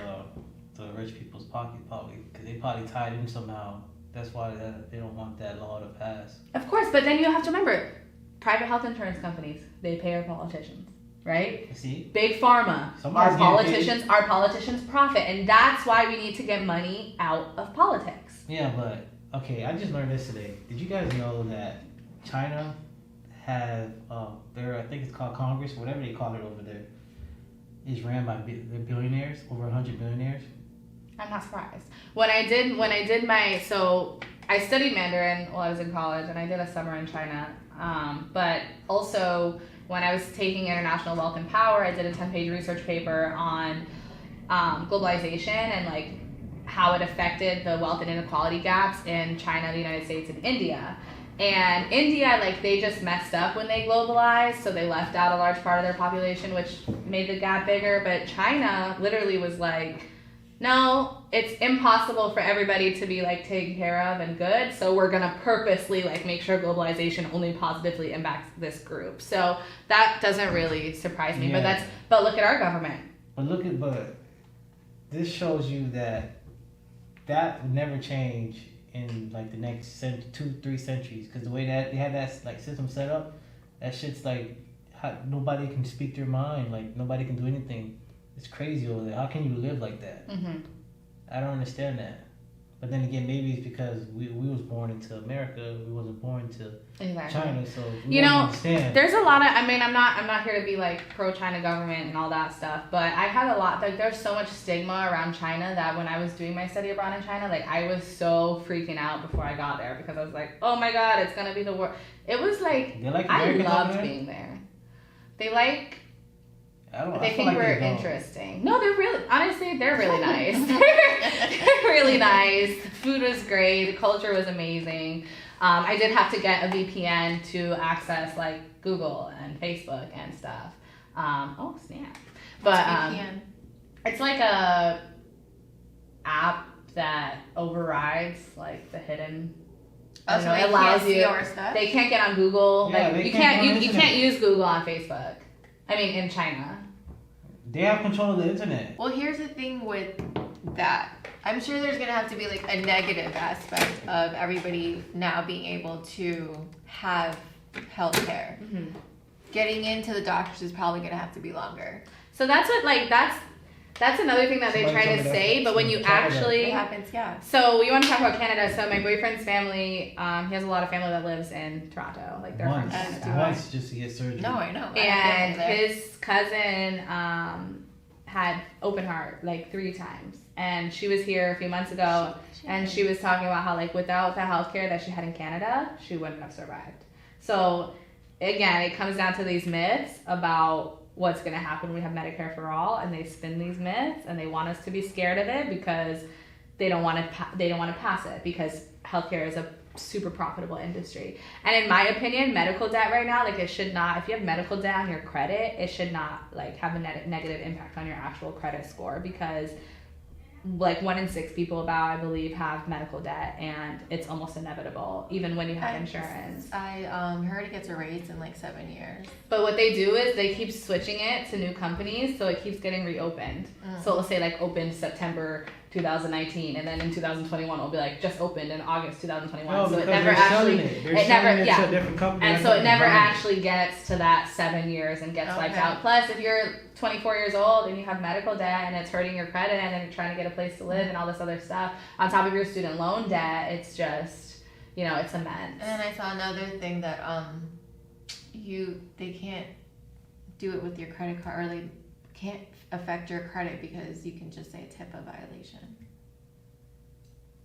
Speaker 2: the rich people's pockets. pocket probably because they probably tied in somehow. That's why they don't want that law to pass.
Speaker 3: Of course, but then you have to remember, private health insurance companies, they pay our politicians, right?
Speaker 2: See?
Speaker 3: Big pharma, our politicians profit, and that's why we need to get money out of politics.
Speaker 2: Yeah, but okay, I just learned this today. Did you guys know that China have I think it's called Congress, whatever they call it over there, is ran by billionaires, over 100 billionaires?
Speaker 3: I'm not surprised. When I did I studied Mandarin while I was in college, and I did a summer in China. But also, when I was taking International Wealth and Power, I did a 10-page research paper on globalization and like how it affected the wealth and inequality gaps in China, the United States, and India. And India, like, they just messed up when they globalized, so they left out a large part of their population, which made the gap bigger. But China literally was like, no, it's impossible for everybody to be like taken care of and good, so we're gonna purposely like make sure globalization only positively impacts this group. So that doesn't really surprise me.
Speaker 2: Yeah.
Speaker 3: But look at our government.
Speaker 2: But this shows you that would never change in like the next 2-3 centuries, because the way that they had that like system set up, that shit's like nobody can speak their mind, like nobody can do anything. It's crazy over there. How can you live like that?
Speaker 3: Mm-hmm.
Speaker 2: I don't understand that. But then again, maybe it's because we was born into America. We wasn't born to China, so we don't understand.
Speaker 3: There's a lot of. I mean, I'm not here to be like pro China government and all that stuff. But I had a lot. Like, there's so much stigma around China that when I was doing my study abroad in China, like I was so freaking out before I got there, because I was like, oh my god, it's gonna be the worst. It was like I loved being there. They think we're interesting. No, they're really, honestly, they're really nice. They're really nice. The food was great. The culture was amazing. I did have to get a VPN to access like Google and Facebook and stuff. Oh, snap. But VPN? It's like a app that overrides like the hidden.
Speaker 4: Oh, so it allows you.
Speaker 3: They can't get on Google.
Speaker 2: Yeah,
Speaker 3: like you can't use Google on Facebook. I mean, in China.
Speaker 2: They have control of the internet.
Speaker 4: Well, here's the thing with that. I'm sure there's going to have to be like a negative aspect of everybody now being able to have healthcare. Mm-hmm. Getting into the doctors is probably going to have to be longer.
Speaker 3: So that's what, like, that's another thing that they try to say, but when you actually...
Speaker 4: It happens, yeah.
Speaker 3: So we want to talk about Canada. So my boyfriend's family, he has a lot of family that lives in Toronto. Like, they're from Canada.
Speaker 2: Once just to get surgery.
Speaker 4: No, I know.
Speaker 3: And his cousin had open heart, like, 3 times. And she was here a few months ago, and she was talking about how, like, without the healthcare that she had in Canada, she wouldn't have survived. So, again, it comes down to these myths about what's going to happen when we have Medicare for all, and they spin these myths, and they want us to be scared of it because they don't want to pass it, because healthcare is a super profitable industry. And in my opinion, medical debt right now, like, it should not, if you have medical debt on your credit, it should not like have a negative impact on your actual credit score, because like 1 in 6 people I believe have medical debt, and it's almost inevitable even when you have insurance.
Speaker 4: I heard it gets erased in like 7 years.
Speaker 3: But what they do is they keep switching it to new companies, so it keeps getting reopened. So it'll say like opened September 2019, and then in 2021 it'll be like just opened in August 2021.
Speaker 2: No,
Speaker 3: so it never actually
Speaker 2: to a different company,
Speaker 3: and so it never actually gets to that 7 years and gets wiped out. Plus, if you're 24 years old and you have medical debt and it's hurting your credit, and then you're trying to get a place to live and all this other stuff on top of your student loan debt, it's just, it's immense.
Speaker 4: And then I saw another thing that they can't do it with your credit card, or they can't affect your credit because you can just say it's HIPAA violation.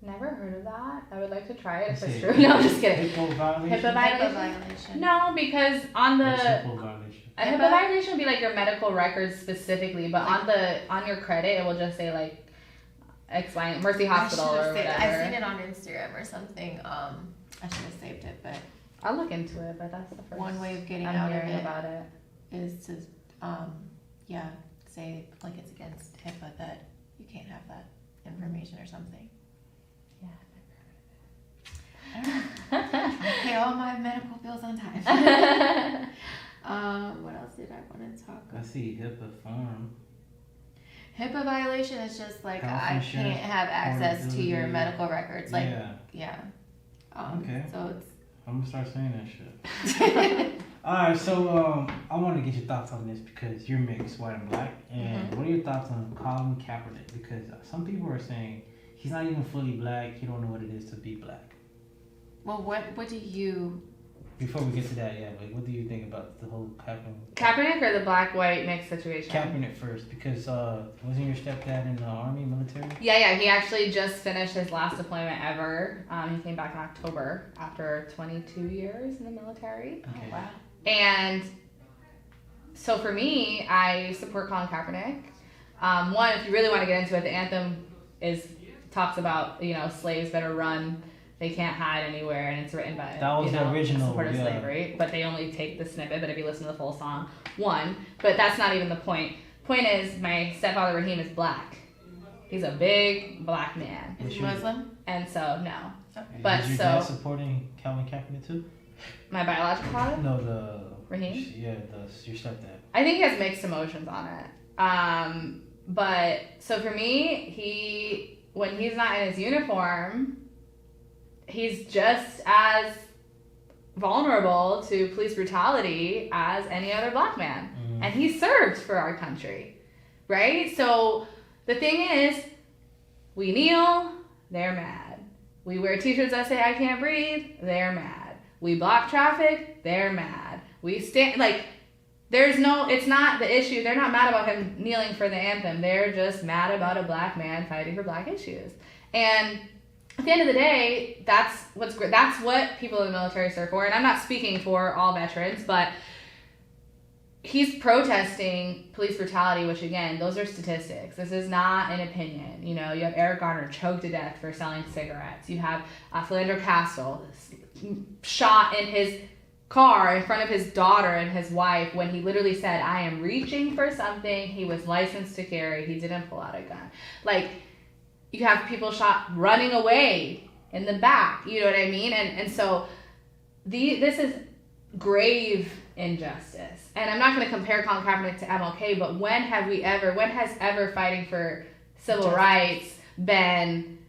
Speaker 3: Never heard of that. I would like to try it if it's true. No, I'm just kidding.
Speaker 2: HIPAA violation?
Speaker 4: HIPAA violation.
Speaker 3: No, because on the
Speaker 2: HIPAA violation?
Speaker 3: A HIPAA violation would be like your medical records specifically, but on your credit it will just say like explain Mercy Hospital or whatever.
Speaker 4: I've seen it on Instagram or something. I should have saved it, but
Speaker 3: I'll look into it. But that's the first
Speaker 4: one way of getting out of it about it is to say like it's against HIPAA that you can't have that information or something.
Speaker 3: Yeah, I've never heard of it.
Speaker 4: I pay all my medical bills on time. What else did I want to talk about?
Speaker 2: I see HIPAA farm.
Speaker 4: HIPAA violation is just like
Speaker 2: Health
Speaker 4: I
Speaker 2: insurance,
Speaker 4: can't have access to your
Speaker 2: portability.
Speaker 4: medical records. Like,
Speaker 2: Yeah.
Speaker 4: Okay. So
Speaker 2: I'm gonna start saying that shit. Alright, so I want to get your thoughts on this because you're mixed, white and black. And what are your thoughts on Colin Kaepernick? Because some people are saying he's not even fully black. He don't know what it is to be black.
Speaker 4: Well, what do you...
Speaker 2: Before we get to that, like, what do you think about the whole
Speaker 3: Kaepernick or the black-white mixed situation?
Speaker 2: Kaepernick first, because wasn't your stepdad in the army, military?
Speaker 3: Yeah. He actually just finished his last deployment ever. He came back in October after 22 years in the military.
Speaker 2: Okay.
Speaker 4: Oh, wow.
Speaker 3: And so for me, I support Colin Kaepernick. One, if you really want to get into it, the anthem talks about, slaves better run. They can't hide anywhere, and it's written by
Speaker 2: the original
Speaker 3: support of slavery. But they only take the snippet. But if you listen to the full song, but that's not even the point. Point is, my stepfather Raheem is black. He's a big black man.
Speaker 4: Is he Muslim?
Speaker 3: And so no.
Speaker 4: Okay.
Speaker 3: But
Speaker 2: is your dad supporting Colin Kaepernick too?
Speaker 3: My biological father?
Speaker 2: No, the
Speaker 3: Raheem.
Speaker 2: Yeah, your stepdad.
Speaker 3: I think he has mixed emotions on it. But so for me, when he's not in his uniform, he's just as vulnerable to police brutality as any other black man. Mm-hmm. And he served for our country, right? So the thing is, we kneel, they're mad. We wear t-shirts that say I can't breathe, they're mad. We block traffic, they're mad. We stand, it's not the issue. They're not mad about him kneeling for the anthem. They're just mad about a black man fighting for black issues. And at the end of the day, that's what's great. That's what people in the military serve for. And I'm not speaking for all veterans, but he's protesting police brutality, which again, those are statistics. This is not an opinion. You have Eric Garner choked to death for selling cigarettes. You have Philander Castile shot in his car in front of his daughter and his wife when he literally said, I am reaching for something. He was licensed to carry. He didn't pull out a gun. You have people shot running away in the back. You know what I mean? And so this is grave injustice. And I'm not going to compare Colin Kaepernick to MLK, but when has ever fighting for civil rights been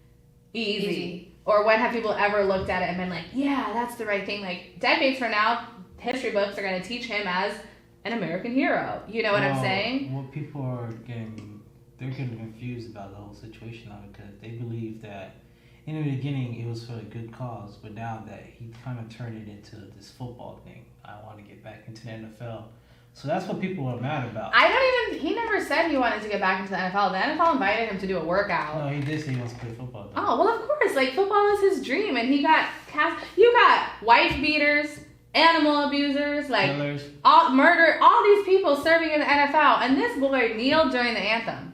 Speaker 3: easy? Or when have people ever looked at it and been like, yeah, that's the right thing? Decades from now, history books are going to teach him as an American hero. You know what I'm saying?
Speaker 2: Well, people are they're getting confused about the whole situation now because they believe that in the beginning it was for a good cause, but now that he kind of turned it into this football thing. I want to get back into the NFL. So that's what people are mad about.
Speaker 3: He never said he wanted to get back into the NFL. The NFL invited him to do a workout.
Speaker 2: No, he did say he wants to play football though.
Speaker 3: Oh, well, of course. Football is his dream. And he got you got wife beaters, animal abusers,
Speaker 2: Killers.
Speaker 3: all these people serving in the NFL. And this boy kneeled during the anthem.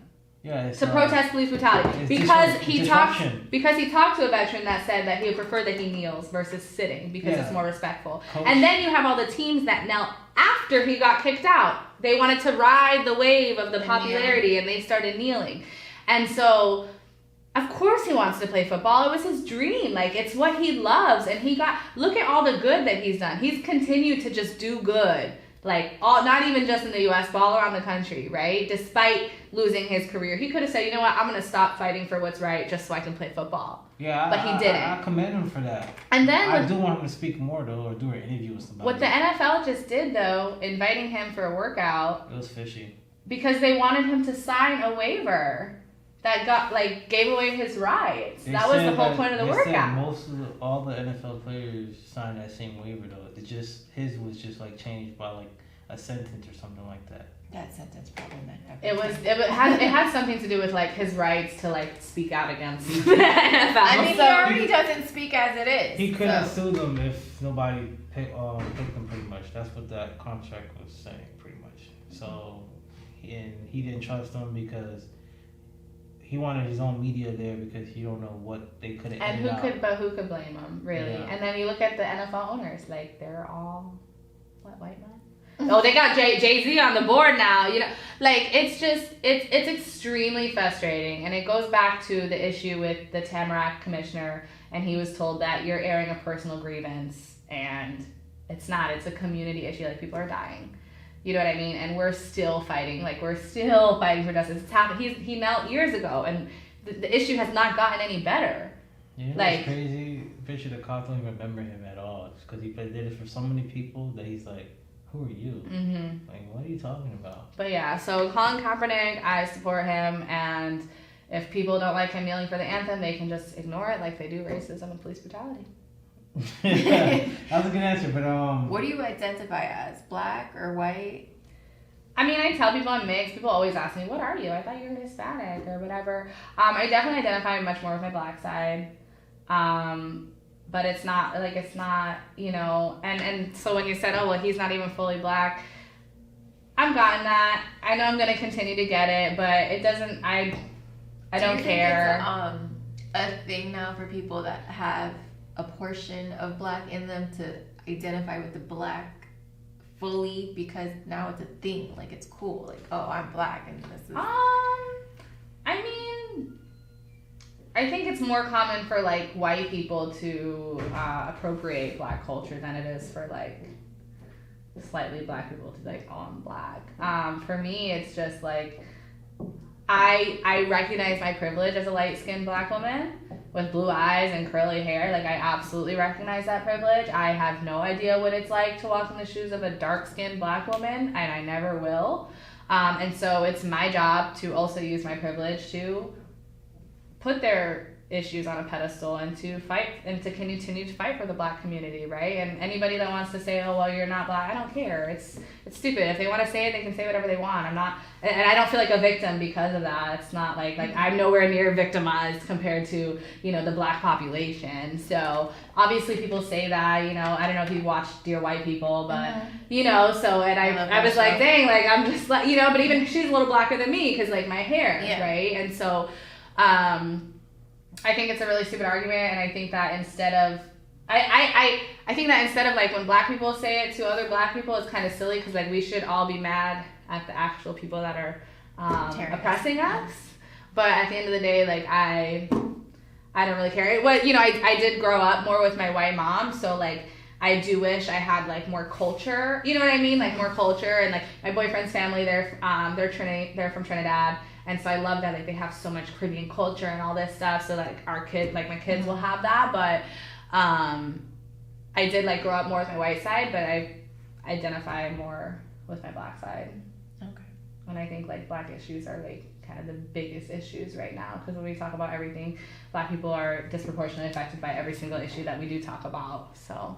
Speaker 2: Yeah,
Speaker 3: to protest police brutality because he talked to a veteran that said that he would prefer that he kneels versus sitting because it's more respectful. And then you have all the teams that knelt after he got kicked out. They wanted to ride the wave of the popularity and they started kneeling. And so, of course he wants to play football. It was his dream. It's what he loves. And look at all the good that he's done. He's continued to just do good. Not even just in the U.S., but all around the country, right? Despite losing his career. He could have said, you know what, I'm going to stop fighting for what's right just so I can play football.
Speaker 2: Yeah,
Speaker 3: but he didn't.
Speaker 2: I commend him for that.
Speaker 3: And then
Speaker 2: I do want him to speak more, though, or do an interview with somebody.
Speaker 3: What the NFL just did, though, inviting him for a workout.
Speaker 2: It was fishy.
Speaker 3: Because they wanted him to sign a waiver that gave away his rights. That was the whole point of the workout.
Speaker 2: All the NFL players signed that same waiver though. His was just changed by a sentence or something like that.
Speaker 4: That sentence probably meant
Speaker 3: everything. It had something to do with his rights to speak out against the NFL.
Speaker 4: I mean, he already doesn't speak as it is.
Speaker 2: He couldn't sue them if nobody picked them pretty much. That's what that contract was saying pretty much. So, and he didn't trust them because he wanted his own media there because you don't know what they could have. And
Speaker 3: who could blame him, really? Yeah. And then you look at the NFL owners, they're all white men. Oh, they got Jay-Z on the board now. It's extremely frustrating, and it goes back to the issue with the Tamarack commissioner, and he was told that you're airing a personal grievance, and it's not. It's a community issue. People are dying. You know what I mean? And we're still fighting. Like, we're still fighting for justice. It's happened. He knelt years ago, and the issue has not gotten any better.
Speaker 2: You know what's crazy? Picture the cops don't even remember him at all. It's because he did it for so many people that he's like, who are you?
Speaker 3: Mm-hmm.
Speaker 2: Like, what are you talking about?
Speaker 3: But yeah, so Colin Kaepernick, I support him, and if people don't like him kneeling for the anthem, they can just ignore it like they do racism and police brutality.
Speaker 2: Yeah, that was a good answer, but
Speaker 4: What do you identify as? Black or white?
Speaker 3: I mean, I tell people I'm mixed. People always ask me, what are you? I thought you were Hispanic or whatever. I definitely identify much more with my black side. But it's not, you know, and so when you said, oh, well, he's not even fully black, I've gotten that. I know I'm going to continue to get it, but it doesn't, I don't care.
Speaker 4: It's a thing now for people that have a portion of black in them to identify with the black fully, because now it's a thing, like it's cool, like, oh, I'm black and this is...
Speaker 3: I mean, I think it's more common for like white people to appropriate black culture than it is for like slightly black people to be like, oh, I'm black. For me, it's just like I recognize my privilege as a light-skinned black woman with blue eyes and curly hair. Like, I absolutely recognize that privilege. I have no idea what it's like to walk in the shoes of a dark-skinned black woman, and I never will. And so it's my job to also use my privilege to put their issues on a pedestal and to fight and to continue to fight for the black community, right? And anybody that wants to say, oh, well, you're not black, I don't care. It's stupid. If they want to say it, they can say whatever they want. I'm not, and I don't feel like a victim because of that. It's not like I'm nowhere near victimized compared to, you know, the black population. So obviously people say that, you know, I don't know if you watched Dear White People, but, you know, so, and I was like, dang, like, I'm just like, you know, but even she's a little blacker than me because, like, my hair, right? And so, I think it's a really stupid argument, and I think that instead of like when black people say it to other black people, it's kind of silly because like we should all be mad at the actual people that are oppressing us. But at the end of the day, like I don't really care. What, you know, I did grow up more with my white mom, so like I do wish I had like more culture. You know what I mean? Like more culture, and like my boyfriend's family, they're from Trinidad. And so I love that, like, they have so much Caribbean culture and all this stuff. So, like, my kids will have that. But I did, like, grow up more with my white side, but I identify more with my black side.
Speaker 4: Okay.
Speaker 3: And I think, like, black issues are, like, kind of the biggest issues right now. Because when we talk about everything, black people are disproportionately affected by every single issue that we do talk about. So.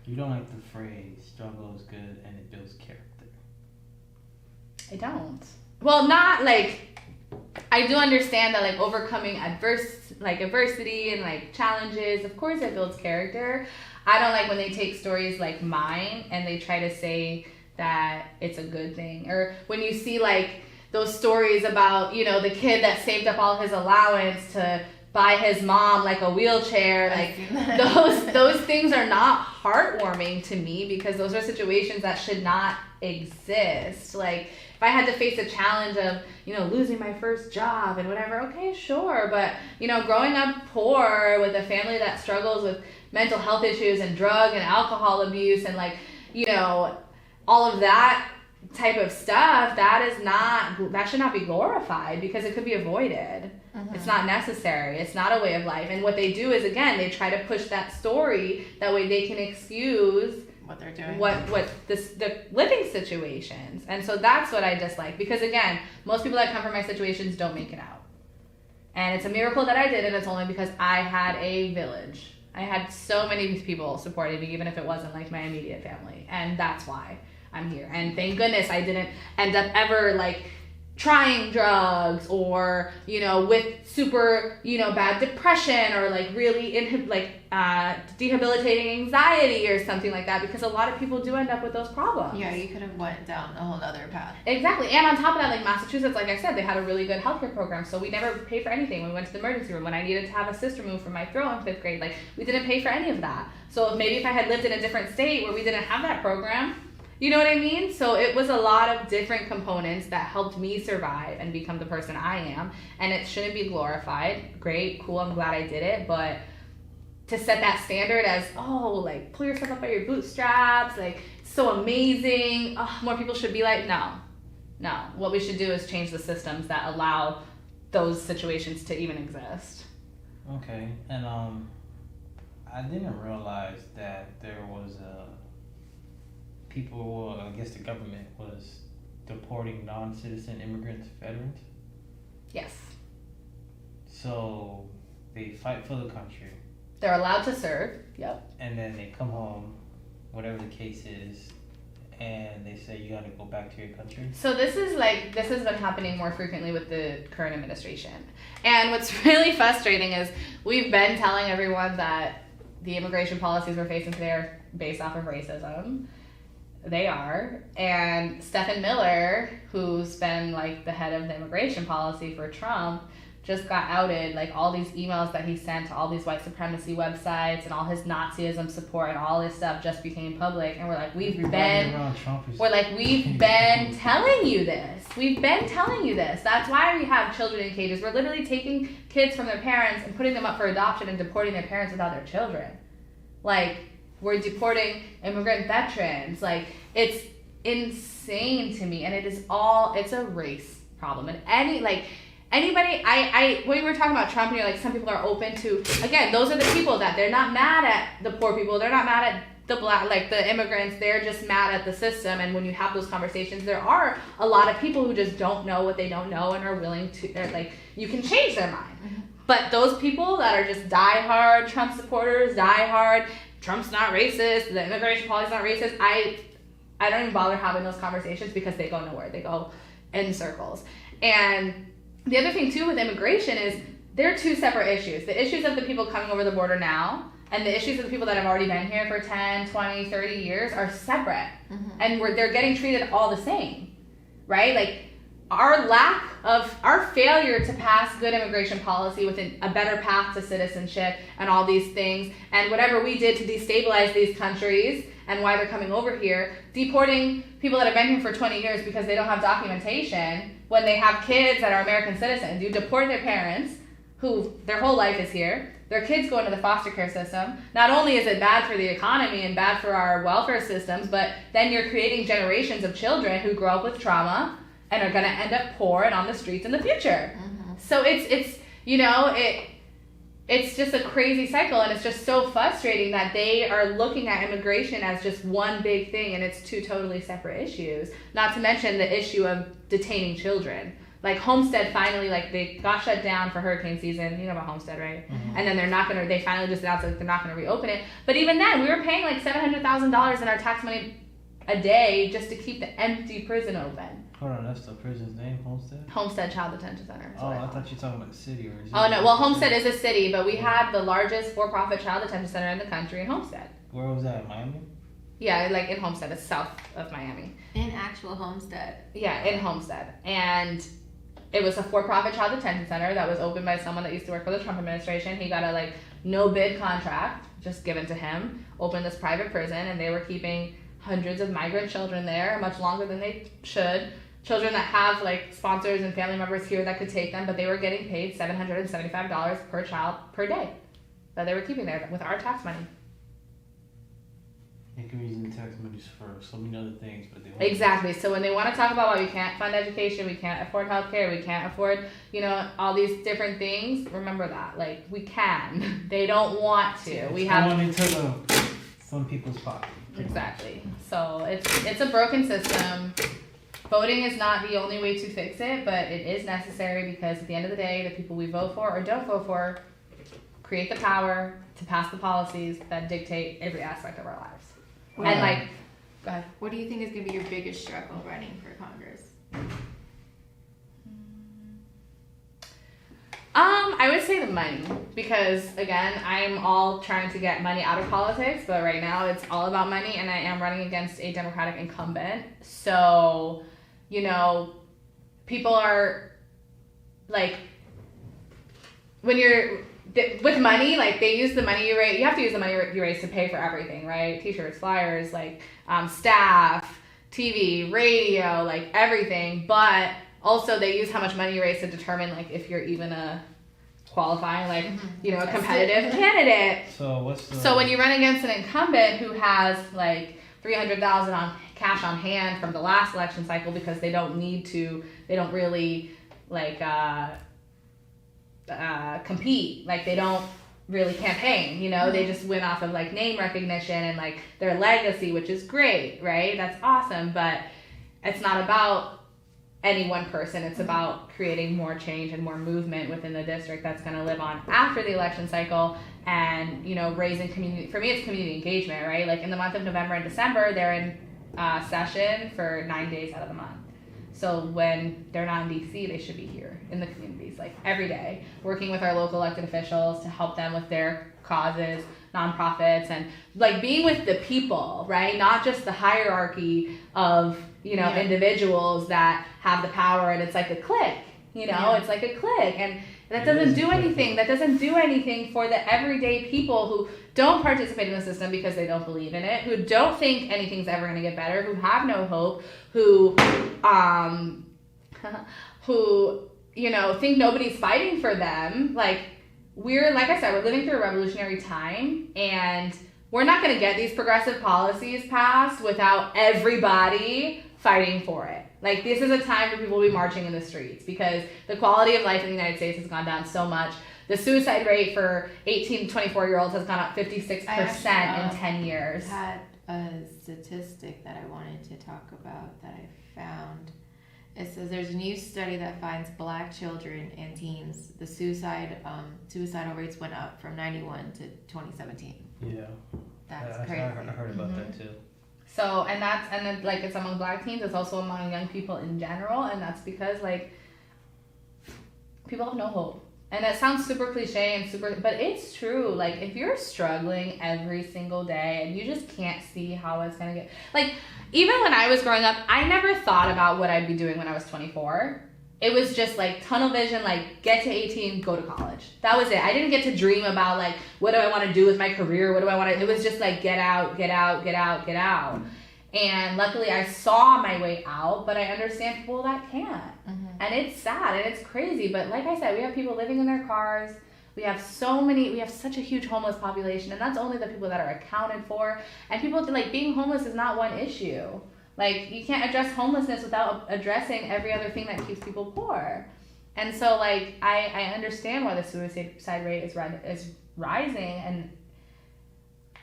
Speaker 2: You don't like the phrase, struggle is good and it builds character.
Speaker 3: I don't. Well, not like, I do understand that like overcoming adversity and like challenges, of course it builds character. I don't like when they take stories like mine and they try to say that it's a good thing. Or when you see like those stories about, you know, the kid that saved up all his allowance to buy his mom like a wheelchair, like those things are not heartwarming to me because those are situations that should not exist. Like, if I had to face a challenge of, you know, losing my first job and whatever, okay, sure. But, you know, growing up poor with a family that struggles with mental health issues and drug and alcohol abuse and, like, you know, all of that type of stuff, that should not be glorified because it could be avoided. Mm-hmm. It's not necessary. It's not a way of life. And what they do is, again, they try to push that story. That way they can excuse
Speaker 4: what they're doing,
Speaker 3: the living situations. And so that's what I dislike because, again, most people that come from my situations don't make it out. And it's a miracle that I did, and it's only because I had a village. I had so many people supporting me, even if it wasn't like my immediate family. And that's why I'm here. And thank goodness I didn't end up ever like trying drugs or, you know, with super, you know, bad depression or like really debilitating anxiety or something like that, because a lot of people do end up with those problems.
Speaker 4: Yeah, you could have went down a whole other path.
Speaker 3: Exactly. And on top of that, like Massachusetts, like I said, they had a really good healthcare program, so we never paid for anything. We went to the emergency room when I needed to have a cyst removed from my throat in 5th grade. Like, we didn't pay for any of that. So maybe if I had lived in a different state where we didn't have that program, you know what I mean? So it was a lot of different components that helped me survive and become the person I am. And it shouldn't be glorified. Great, cool, I'm glad I did it. But to set that standard as, oh, like, pull yourself up by your bootstraps, like, so amazing, oh, more people should be like, no. What we should do is change the systems that allow those situations to even exist.
Speaker 2: Okay, and I didn't realize that there was I guess the government was deporting non-citizen immigrants, veterans.
Speaker 3: Yes.
Speaker 2: So they fight for the country.
Speaker 3: They're allowed to serve. Yep.
Speaker 2: And then they come home, whatever the case is, and they say you got to go back to your country.
Speaker 3: So this has been happening more frequently with the current administration. And what's really frustrating is we've been telling everyone that the immigration policies we're facing today are based off of racism. They are. And Stephen Miller, who's been like the head of the immigration policy for Trump, just got outed. Like all these emails that he sent to all these white supremacy websites and all his Nazism support and all this stuff just became public. And we're like, we've been telling you this. We've been telling you this. That's why we have children in cages. We're literally taking kids from their parents and putting them up for adoption and deporting their parents without their children. Like, we're deporting immigrant veterans. Like, it's insane to me. And it's a race problem. And anybody, when we were talking about Trump, and you're like, some people are open to, again, those are the people that they're not mad at the poor people. They're not mad at the black, like the immigrants. They're just mad at the system. And when you have those conversations, there are a lot of people who just don't know what they don't know and are willing to, like, you can change their mind. Mm-hmm. But those people that are just diehard Trump supporters, diehard, Trump's not racist, the immigration policy's not racist, I don't even bother having those conversations because they go nowhere. They go in circles. And the other thing, too, with immigration is there are two separate issues. The issues of the people coming over the border now and the issues of the people that have already been here for 10, 20, 30 years are separate. Mm-hmm. And they're getting treated all the same, right? Like, our failure to pass good immigration policy with a better path to citizenship and all these things, and whatever we did to destabilize these countries and why they're coming over here, deporting people that have been here for 20 years because they don't have documentation, when they have kids that are American citizens. You deport their parents, who their whole life is here, their kids go into the foster care system. Not only is it bad for the economy and bad for our welfare systems, but then you're creating generations of children who grow up with trauma and are going to end up poor and on the streets in the future. Mm-hmm. So it's just a crazy cycle, and it's just so frustrating that they are looking at immigration as just one big thing, and it's two totally separate issues. Not to mention the issue of detaining children. Like Homestead finally, like they got shut down for hurricane season. You know about Homestead, right? Mm-hmm. And then they finally just announced that they're not going to reopen it. But even then, we were paying like $700,000 in our tax money a day just to keep the empty prison open.
Speaker 2: Hold on, that's the prison's name, Homestead?
Speaker 3: Homestead Child Detention Center.
Speaker 2: Oh, I thought you were talking about the city.
Speaker 3: Oh, no. Well, Homestead is a city, but we had the largest for-profit child detention center in the country in Homestead.
Speaker 2: Where was that, Miami?
Speaker 3: Yeah, like in Homestead. It's south of Miami.
Speaker 4: In actual Homestead.
Speaker 3: Yeah, in Homestead. And it was a for-profit child detention center that was opened by someone that used to work for the Trump administration. He got a, no-bid contract just given to him, opened this private prison, and they were keeping hundreds of migrant children there much longer than they should. Children that have sponsors and family members here that could take them, but they were getting paid $775 per child per day that they were keeping there with our tax money.
Speaker 2: They can be using tax money for so many other things, but they won't.
Speaker 3: Exactly. So when they want to talk about why we can't fund education, we can't afford healthcare, we can't afford, all these different things, remember that. We can. They don't want to. We have
Speaker 2: going into some people's pocket.
Speaker 3: Exactly. So it's a broken system. Voting is not the only way to fix it, but it is necessary because at the end of the day, the people we vote for or don't vote for create the power to pass the policies that dictate every aspect of our lives. Go ahead.
Speaker 4: What do you think is going to be your biggest struggle running for Congress?
Speaker 3: I would say the money, because again, I'm all trying to get money out of politics, but right now it's all about money, and I am running against a Democratic incumbent. So, people are when you're with money, they use the money you raise. You have to use the money you raise to pay for everything, right? T-shirts, flyers, staff, TV, radio, everything. But also they use how much money you raise to determine if you're even a qualifying like, you know, a competitive candidate.
Speaker 2: So
Speaker 3: when you run against an incumbent who has like $300,000 on cash on hand from the last election cycle because they don't really like compete, like they don't really campaign, you know, they just win off of like name recognition and like their legacy, which is great, right? That's awesome, but it's not about any one person. It's about creating more change and more movement within the district that's going to live on after the election cycle, and, you know, raising community. For me, it's community engagement, right? Like in the month of November and December, they're in session for 9 days out of the month. So when they're not in DC, they should be here in the communities, like every day, working with our local elected officials to help them with their causes, nonprofits, and like being with the people, right? Not just the hierarchy of, you know, individuals that have the power, and it's like a clique, you know, it's like a clique, and that doesn't do anything. That doesn't do anything for the everyday people who don't participate in the system because they don't believe in it, who don't think anything's ever going to get better, who have no hope, who you know, think nobody's fighting for them. Like I said, we're living through a revolutionary time, and we're not going to get these progressive policies passed without everybody fighting for it. Like, this is a time for people to be marching in the streets because the quality of life in the United States has gone down so much. The suicide rate for 18 to 24-year-olds has gone up 56% in 10 years.
Speaker 4: I had a statistic that I wanted to talk about that I found. It says there's a new study that finds Black children and teens, the suicidal rates went up from 91 to 2017.
Speaker 2: Yeah.
Speaker 4: That's crazy.
Speaker 2: I heard about that too.
Speaker 3: So, and then like it's among Black teens, it's also among young people in general, and that's because like people have no hope. And that sounds super cliche and but it's true. Like, if you're struggling every single day and you just can't see how it's gonna get, like, even when I was growing up, I never thought about what I'd be doing when I was 24. It was just like tunnel vision, like get to 18, go to college. That was it. I didn't get to dream about like, what do I want to do with my career? What do I want to, it was just like, get out. And luckily I saw my way out, but I understand people that can't. Mm-hmm. And it's sad and it's crazy. But like I said, we have people living in their cars. We have such a huge homeless population, and that's only the people that are accounted for. And people, like, being homeless is not one issue. Like, you can't address homelessness without addressing every other thing that keeps people poor. And so, like, I understand why the suicide rate is rising, and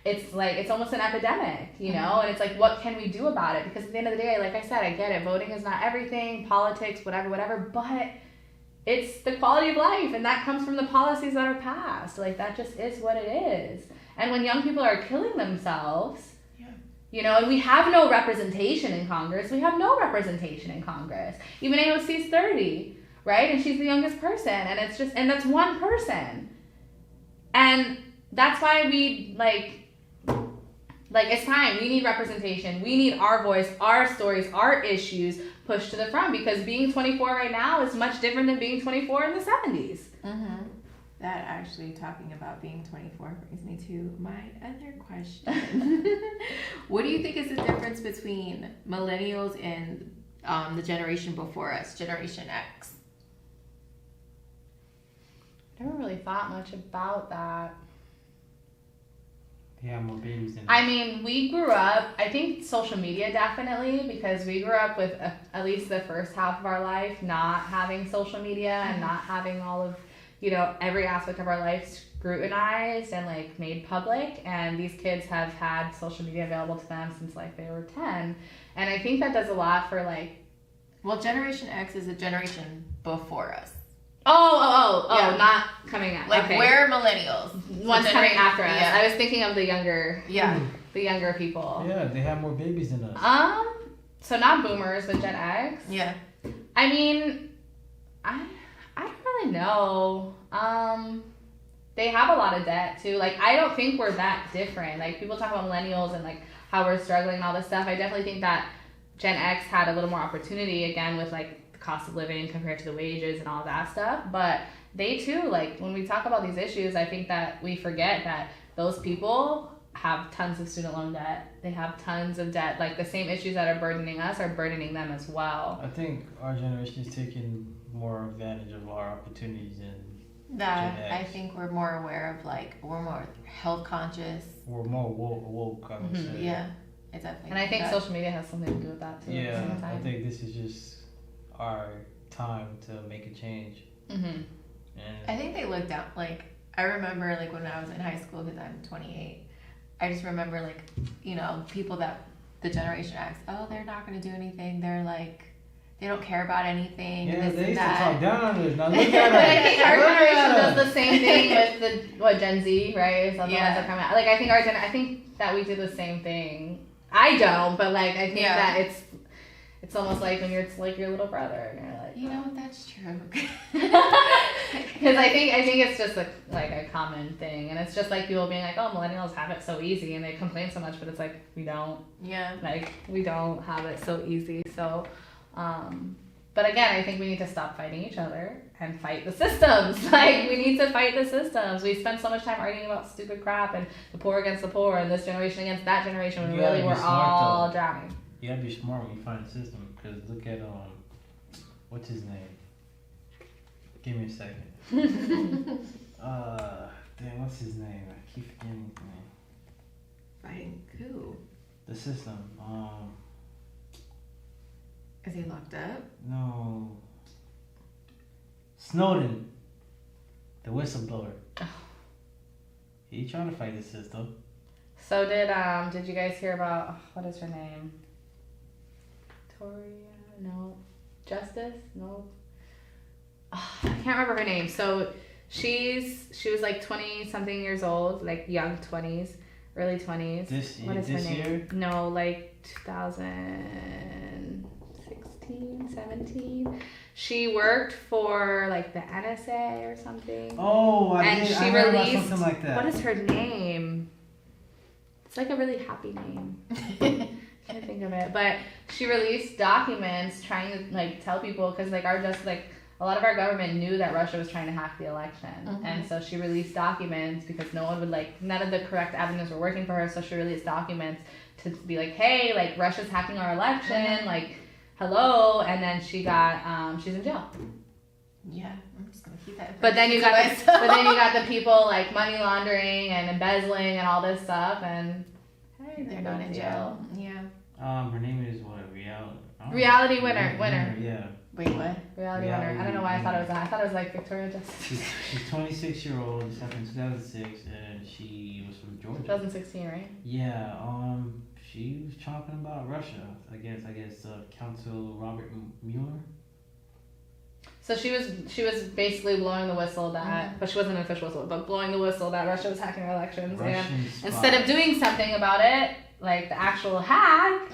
Speaker 3: it's like, it's almost an epidemic, you know? Mm-hmm. And it's like, what can we do about it? Because at the end of the day, like I said, I get it. Voting is not everything, politics, whatever, but it's the quality of life, and that comes from the policies that are passed. Like, that just is what it is. And when young people are killing themselves, you know, and we have no representation in Congress. Even AOC's 30, right? And she's the youngest person, and it's just, and that's one person. And that's why we, like, it's time. We need representation. We need our voice, our stories, our issues pushed to the front, because being 24 right now is much different than being 24 in the 70s.
Speaker 4: Mm-hmm. That actually, talking about being 24 brings me to my other question. What do you think is the difference between millennials and the generation before us, Generation X?
Speaker 3: I never really thought much about that.
Speaker 2: Yeah, more babies than
Speaker 3: I mean, we grew up, I think social media definitely, because we grew up with at least the first half of our life not having social media and not having all of, you know, every aspect of our life scrutinized and like made public. And these kids have had social media available to them since like they were 10. And I think that does a lot for like...
Speaker 4: Well, Generation X is a generation before us.
Speaker 3: Yeah. Not coming out.
Speaker 4: Like,
Speaker 3: okay.
Speaker 4: We're millennials.
Speaker 3: One's coming after us.
Speaker 4: Yeah.
Speaker 3: I was thinking of the younger people.
Speaker 2: Yeah, they have more babies than us.
Speaker 3: So not boomers, but Gen X.
Speaker 4: Yeah.
Speaker 3: I mean, I don't really know. They have a lot of debt too. Like, I don't think we're that different. Like, people talk about millennials and like how we're struggling and all this stuff. I definitely think that Gen X had a little more opportunity, again, with like cost of living compared to the wages and all that stuff. But they too, like, when we talk about these issues, I think that we forget that those people have tons of student loan debt. They have tons of debt. Like, the same issues that are burdening us are burdening them as well.
Speaker 2: I think our generation is taking more advantage of our opportunities than
Speaker 4: That I think we're more aware of, like, we're more health conscious.
Speaker 2: We're more woke, I would say.
Speaker 4: Yeah, I definitely.
Speaker 3: And I think social media has something to do with that too.
Speaker 2: Yeah, I think this is just our time to make a change.
Speaker 3: Mm-hmm.
Speaker 2: And
Speaker 4: I think they looked out, like, I remember, like, when I was in high school, because I'm 28, I just remember, like, you know, people that the Generation X, oh, they're not going to do anything. They're, like, they don't care about anything.
Speaker 2: yeah,
Speaker 4: this
Speaker 2: they
Speaker 4: and
Speaker 2: used to
Speaker 4: that.
Speaker 2: talk down on this. Now look at
Speaker 3: But I
Speaker 2: us.
Speaker 3: think our generation does the same thing with the Gen Z, right? Is that the ones that come out? Like I think I think that we do the same thing. I don't, but like I think that it's almost like when it's like your little brother, and you're like,
Speaker 4: you know, that's true.
Speaker 3: Because I think it's just like a common thing, and it's just like people being like, oh, millennials have it so easy, and they complain so much, but it's like we don't.
Speaker 4: Yeah.
Speaker 3: Like we don't have it so easy, so. But again, I think we need to stop fighting each other and fight the systems. Like, we need to fight the systems. We spend so much time arguing about stupid crap and the poor against the poor and this generation against that generation when really we're all drowning.
Speaker 2: You gotta be smart when you find a system, because look at, what's his name? Give me a second. Damn, what's his name? I keep forgetting his name.
Speaker 4: Fighting who?
Speaker 2: The system,
Speaker 4: Is he locked up?
Speaker 2: No. Snowden. The whistleblower. He trying to fight the system.
Speaker 3: So did you guys hear about, what is her name? Victoria? No. Justice? No. Oh, I can't remember her name. So she was like 20 something years old, like young 20s, early 20s. What is her name?
Speaker 2: Year?
Speaker 3: No, like 2016, 17. She worked for like the NSA or something.
Speaker 2: Oh, I heard about something like that.
Speaker 3: What is her name? It's like a really happy name. I can't think of it, but she released documents trying to like tell people, because like a lot of our government knew that Russia was trying to hack the election, and so she released documents because none of the correct avenues were working for her, so she released documents to be like, hey, like Russia's hacking our election, like hello, and then she got she's in jail.
Speaker 4: Yeah, I'm just gonna keep that.
Speaker 3: But then you got the people like money laundering and embezzling and all this stuff, and hey,
Speaker 4: they're not in jail. Yeah.
Speaker 2: Her name is what?
Speaker 3: Reality winner.
Speaker 2: Yeah.
Speaker 4: Wait, what?
Speaker 3: Reality winner. I don't know why I thought it was that. I thought it was like Victoria Justice.
Speaker 2: She's 26-year-old. She's in 2006, and she was from Georgia.
Speaker 3: 2016, right?
Speaker 2: Yeah. She was talking about Russia. I guess. Counsel Robert Mueller.
Speaker 3: So she was basically blowing the whistle that, but she wasn't an official whistle, but blowing the whistle that Russia was hacking our elections, and instead of doing something about it, like the actual hack,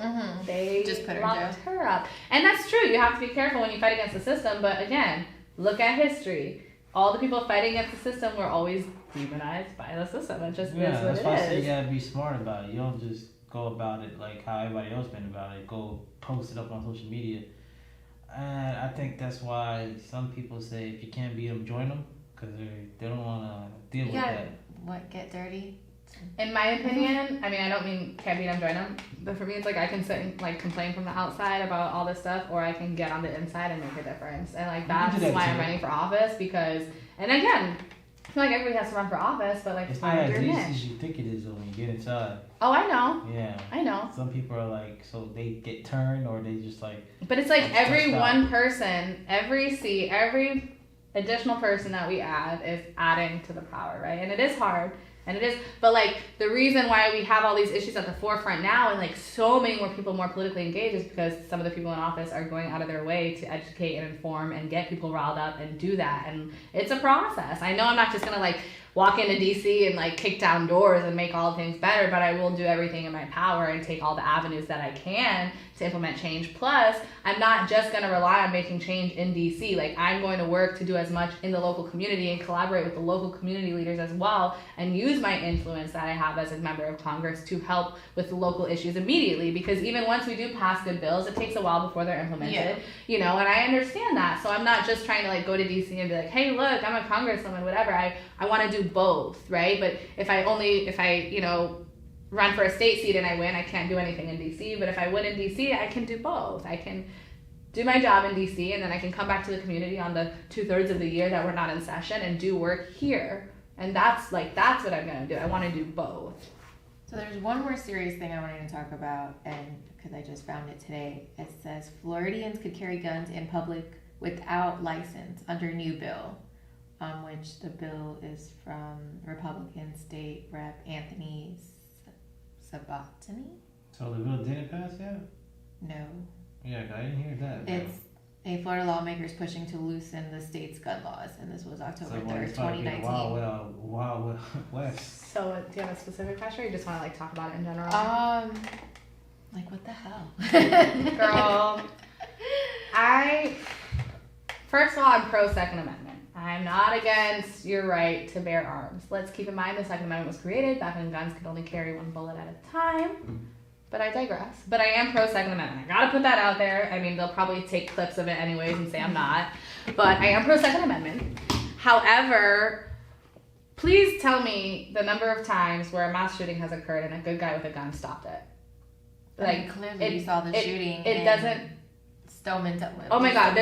Speaker 3: they
Speaker 4: just put
Speaker 3: locked her up. And that's true. You have to be careful when you fight against the system. But again, look at history. All the people fighting against the system were always demonized by the system. It just is what it is.
Speaker 2: That's why I say you gotta be smart about it. You don't just go about it like how everybody else been about it. Go post it up on social media. And I think that's why some people say if you can't beat them, join them, because they don't want to deal with that.
Speaker 4: What, get dirty?
Speaker 3: In my opinion, I mean, I don't mean can't beat them, join them, but for me, it's like I can sit and like complain from the outside about all this stuff, or I can get on the inside and make a difference. And like that's why I'm running for office, because, and again, I feel like everybody has to run for office, but like
Speaker 2: it's not as easy as you think it is though when you get inside.
Speaker 3: Oh, I know.
Speaker 2: Yeah.
Speaker 3: I know.
Speaker 2: Some people are like, so they get turned, or they just like.
Speaker 3: But it's like every one person, every seat, every additional person that we add is adding to the power, right? And it is hard. And it is, but like the reason why we have all these issues at the forefront now, and like so many more people more politically engaged, is because some of the people in office are going out of their way to educate and inform and get people riled up and do that. And it's a process. I know I'm not just gonna like walk into DC and like kick down doors and make all things better, but I will do everything in my power and take all the avenues that I can to implement change. Plus, I'm not just going to rely on making change in DC. Like, I'm going to work to do as much in the local community and collaborate with the local community leaders as well, and use my influence that I have as a member of Congress to help with the local issues immediately. Because even once we do pass good bills, it takes a while before they're implemented, you know, and I understand that. So I'm not just trying to like go to DC and be like, hey, look, I'm a congresswoman, whatever. I want to do both, right? But if I, you know, run for a state seat and I win, I can't do anything in DC. But if I win in DC, I can do both. I can do my job in DC, and then I can come back to the community on the 2/3 of the year that we're not in session and do work here. And that's what I'm gonna do. I want to do both.
Speaker 4: So there's one more serious thing I wanted to talk about, and because I just found it today, it says Floridians could carry guns in public without license under new bill, which the bill is from Republican State Rep Anthony Sabatini.
Speaker 2: So the bill didn't pass yet?
Speaker 4: No.
Speaker 2: Yeah, I didn't hear that.
Speaker 4: It's a Florida lawmaker is pushing to loosen the state's gun laws, and this was October 3rd, 2019.
Speaker 2: Wow, West.
Speaker 3: So do you have a specific question, or you just want to like talk about it in general?
Speaker 4: Like what the hell?
Speaker 3: Girl, first of all, I'm pro Second Amendment. I'm not against your right to bear arms. Let's keep in mind the Second Amendment was created back when guns could only carry one bullet at a time. But I digress. But I am pro Second Amendment. I gotta put that out there. I mean, they'll probably take clips of it anyways and say I'm not. But I am pro Second Amendment. However, please tell me the number of times where a mass shooting has occurred and a good guy with a gun stopped it.
Speaker 4: Like, clearly you saw the shooting.
Speaker 3: It doesn't.
Speaker 4: Stoneman.
Speaker 3: Oh my God,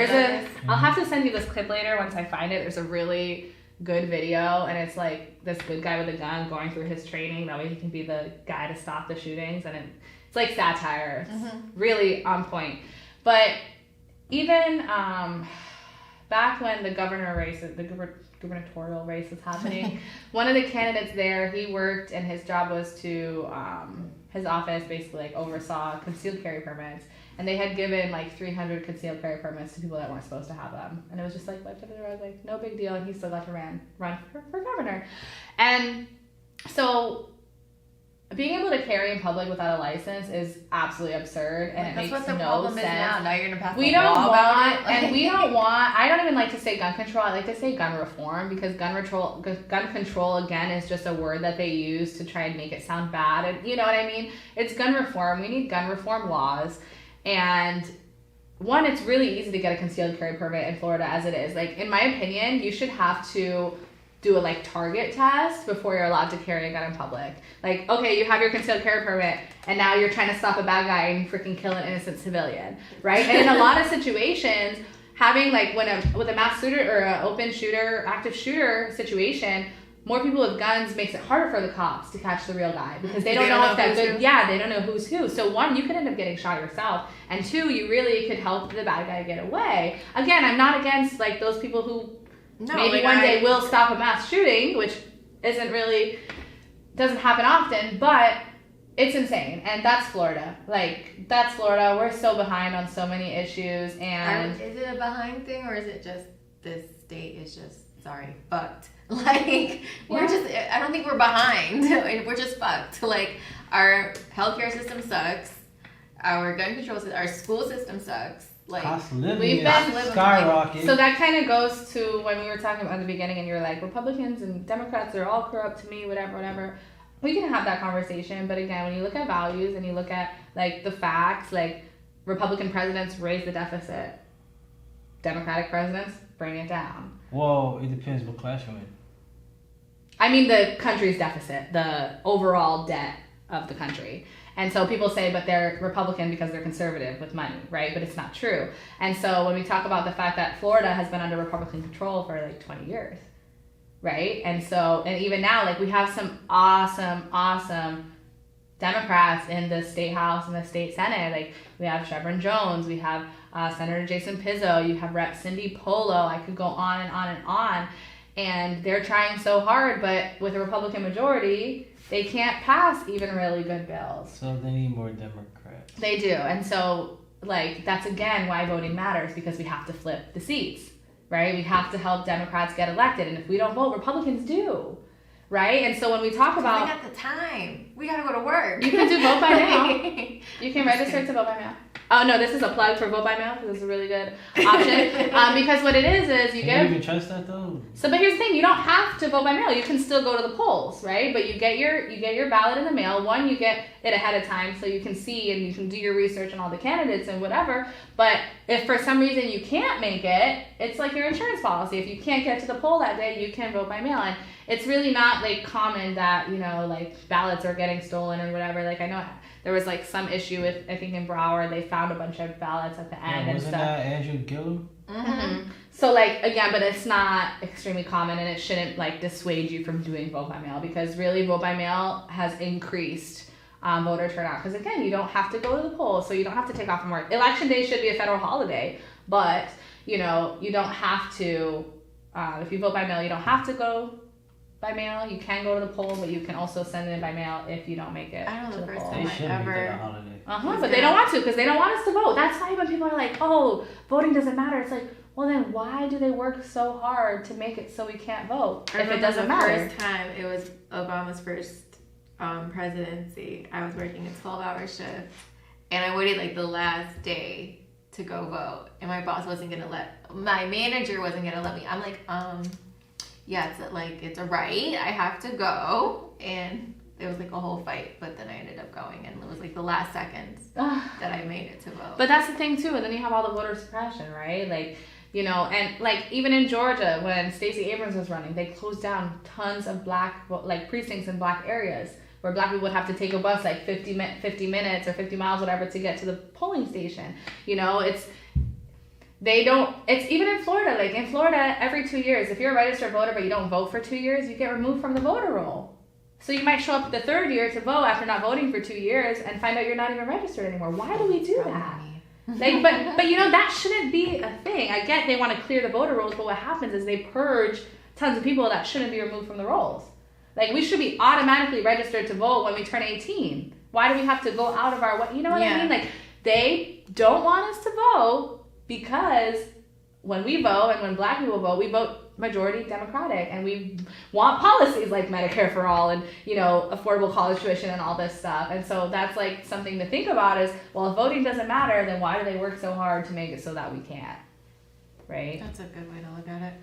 Speaker 3: I'll have to send you this clip later once I find it. There's a really good video, and it's like this good guy with a gun going through his training. That way he can be the guy to stop the shootings, and it's like satire. It's really on point. But even back when the gubernatorial race was happening, one of the candidates there, he worked, and his job was to his office basically like oversaw concealed carry permits, and they had given like 300 concealed carry permits to people that weren't supposed to have them, and it was just like wiped under the rug, like no big deal, and he still got to run for governor. And so being able to carry in public without a license is absolutely absurd, and it makes no sense. That's what the problem is now.
Speaker 4: Now you're gonna pass a law about it.
Speaker 3: And we don't want. I don't even like to say gun control. I like to say gun reform, because gun control again is just a word that they use to try and make it sound bad. And you know what I mean? It's gun reform. We need gun reform laws, and one, it's really easy to get a concealed carry permit in Florida as it is. Like in my opinion, you should have to do a like target test before you're allowed to carry a gun in public. Like, okay, you have your concealed carry permit, and now you're trying to stop a bad guy and freaking kill an innocent civilian, right? And in a lot of situations, having like with a mass shooter or an open shooter, active shooter situation, more people with guns makes it harder for the cops to catch the real guy, because they don't know if that good. Yeah, they don't know who's who. So one, you could end up getting shot yourself, and two, you really could help the bad guy get away. Again, I'm not against like those people who maybe one day will stop a mass shooting, which doesn't happen often, but it's insane. And that's Florida. We're so behind on so many issues. And
Speaker 4: is it a behind thing, or is it just this state is just fucked? Like, we're just, I don't think we're behind. We're just fucked. Like, our healthcare system sucks. Our gun control system, our school system sucks. Like,
Speaker 2: cost of living is skyrocket.
Speaker 3: So that kind of goes to when we were talking about in the beginning, and you're like, Republicans and Democrats are all corrupt to me, whatever. We can have that conversation, but again, when you look at values and you look at like the facts, like Republican presidents raise the deficit, Democratic presidents bring it down.
Speaker 2: Well, it depends what class you're in.
Speaker 3: I mean the country's deficit, the overall debt of the country. And so people say, but they're Republican because they're conservative with money, right? But it's not true. And so when we talk about the fact that Florida has been under Republican control for like 20 years, right? And so, and even now, like we have some awesome Democrats in the state house and the state senate. Like we have Chevron Jones, we have Senator Jason Pizzo, you have Rep. Cindy Polo. I could go on and on and on. And they're trying so hard, but with a Republican majority, they can't pass even really good bills.
Speaker 2: So they need more Democrats.
Speaker 3: They do. And so, like, that's again why voting matters, because we have to flip the seats, right? We have to help Democrats get elected. And if we don't vote, Republicans do, right? And so when we talk about...
Speaker 4: We got the time. We got to go to work.
Speaker 3: You can do vote by mail. You can register to vote by mail. Oh, no, this is a plug for vote by mail. This is a really good option. Because what it is you get...
Speaker 2: Can you even trust that, though?
Speaker 3: So, but here's the thing. You don't have to vote by mail. You can still go to the polls, right? But you get your ballot in the mail. One, you get it ahead of time so you can see and you can do your research on all the candidates and whatever. But if for some reason you can't make it, it's like your insurance policy. If you can't get to the poll that day, you can vote by mail. And it's really not like common that, you know, like ballots are getting stolen or whatever. Like I know there was like some issue with, I think in Broward, they found a bunch of ballots at the end and stuff.
Speaker 2: Wasn't that Andrew Gillum?
Speaker 3: Mm-hmm. So like again, but it's not extremely common, and it shouldn't like dissuade you from doing vote by mail, because really vote by mail has increased voter turnout. Because again, you don't have to go to the polls, so you don't have to take off from work. Election day should be a federal holiday, but you know you don't have to. If you vote by mail, you don't have to go by mail. You can go to the poll, but you can also send it in by mail if you don't make it.
Speaker 4: I don't know
Speaker 3: to
Speaker 4: the
Speaker 3: the
Speaker 4: first
Speaker 3: poll.
Speaker 4: time
Speaker 2: They shouldn't
Speaker 4: I
Speaker 2: make
Speaker 4: ever.
Speaker 2: that a holiday.
Speaker 3: But they don't want to, because they don't want us to vote. That's why when people are like, oh, voting doesn't matter, it's like, well then why do they work so hard to make it so we can't vote if it doesn't matter?
Speaker 4: The first time it was Obama's first presidency, I was working a 12-hour shift, and I waited like the last day to go vote, and my boss wasn't gonna my manager wasn't gonna let me. I'm like, yeah, it's a right, I have to go, and it was like a whole fight, but then I ended up going, and it was like the last seconds that I made it to vote.
Speaker 3: But that's the thing too, and then you have all the voter suppression, right? Like, you know, and like even in Georgia, when Stacey Abrams was running, they closed down tons of black precincts in black areas where black people would have to take a bus like 50 minutes or 50 miles, whatever, to get to the polling station. You know, it's even in Florida. Like in Florida, every 2 years, if you're a registered voter but you don't vote for 2 years, you get removed from the voter roll. So you might show up the third year to vote after not voting for 2 years and find out you're not even registered anymore. Why do we do that? Like, but you know, that shouldn't be a thing. I get they want to clear the voter rolls, but what happens is they purge tons of people that shouldn't be removed from the rolls. Like, we should be automatically registered to vote when we turn 18. Why do we have to go out of our, you know what I mean? Like, they don't want us to vote because when we vote and when black people vote, we vote majority Democratic, and we want policies like Medicare for all and, you know, affordable college tuition and all this stuff. And so that's like something to think about is, well, if voting doesn't matter, then why do they work so hard to make it so that we can't? Right?
Speaker 4: That's a good way to look at it.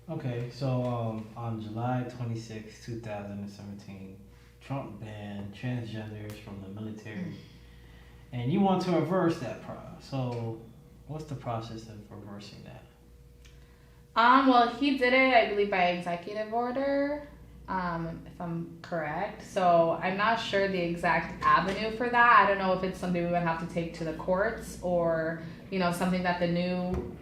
Speaker 2: Okay, so on July 26, 2017, Trump banned transgenders from the military, and you want to reverse that So what's the process of reversing that?
Speaker 3: Well, he did it, I believe, by executive order, if I'm correct. So I'm not sure the exact avenue for that. I don't know if it's something we would have to take to the courts, or, you know, something that the new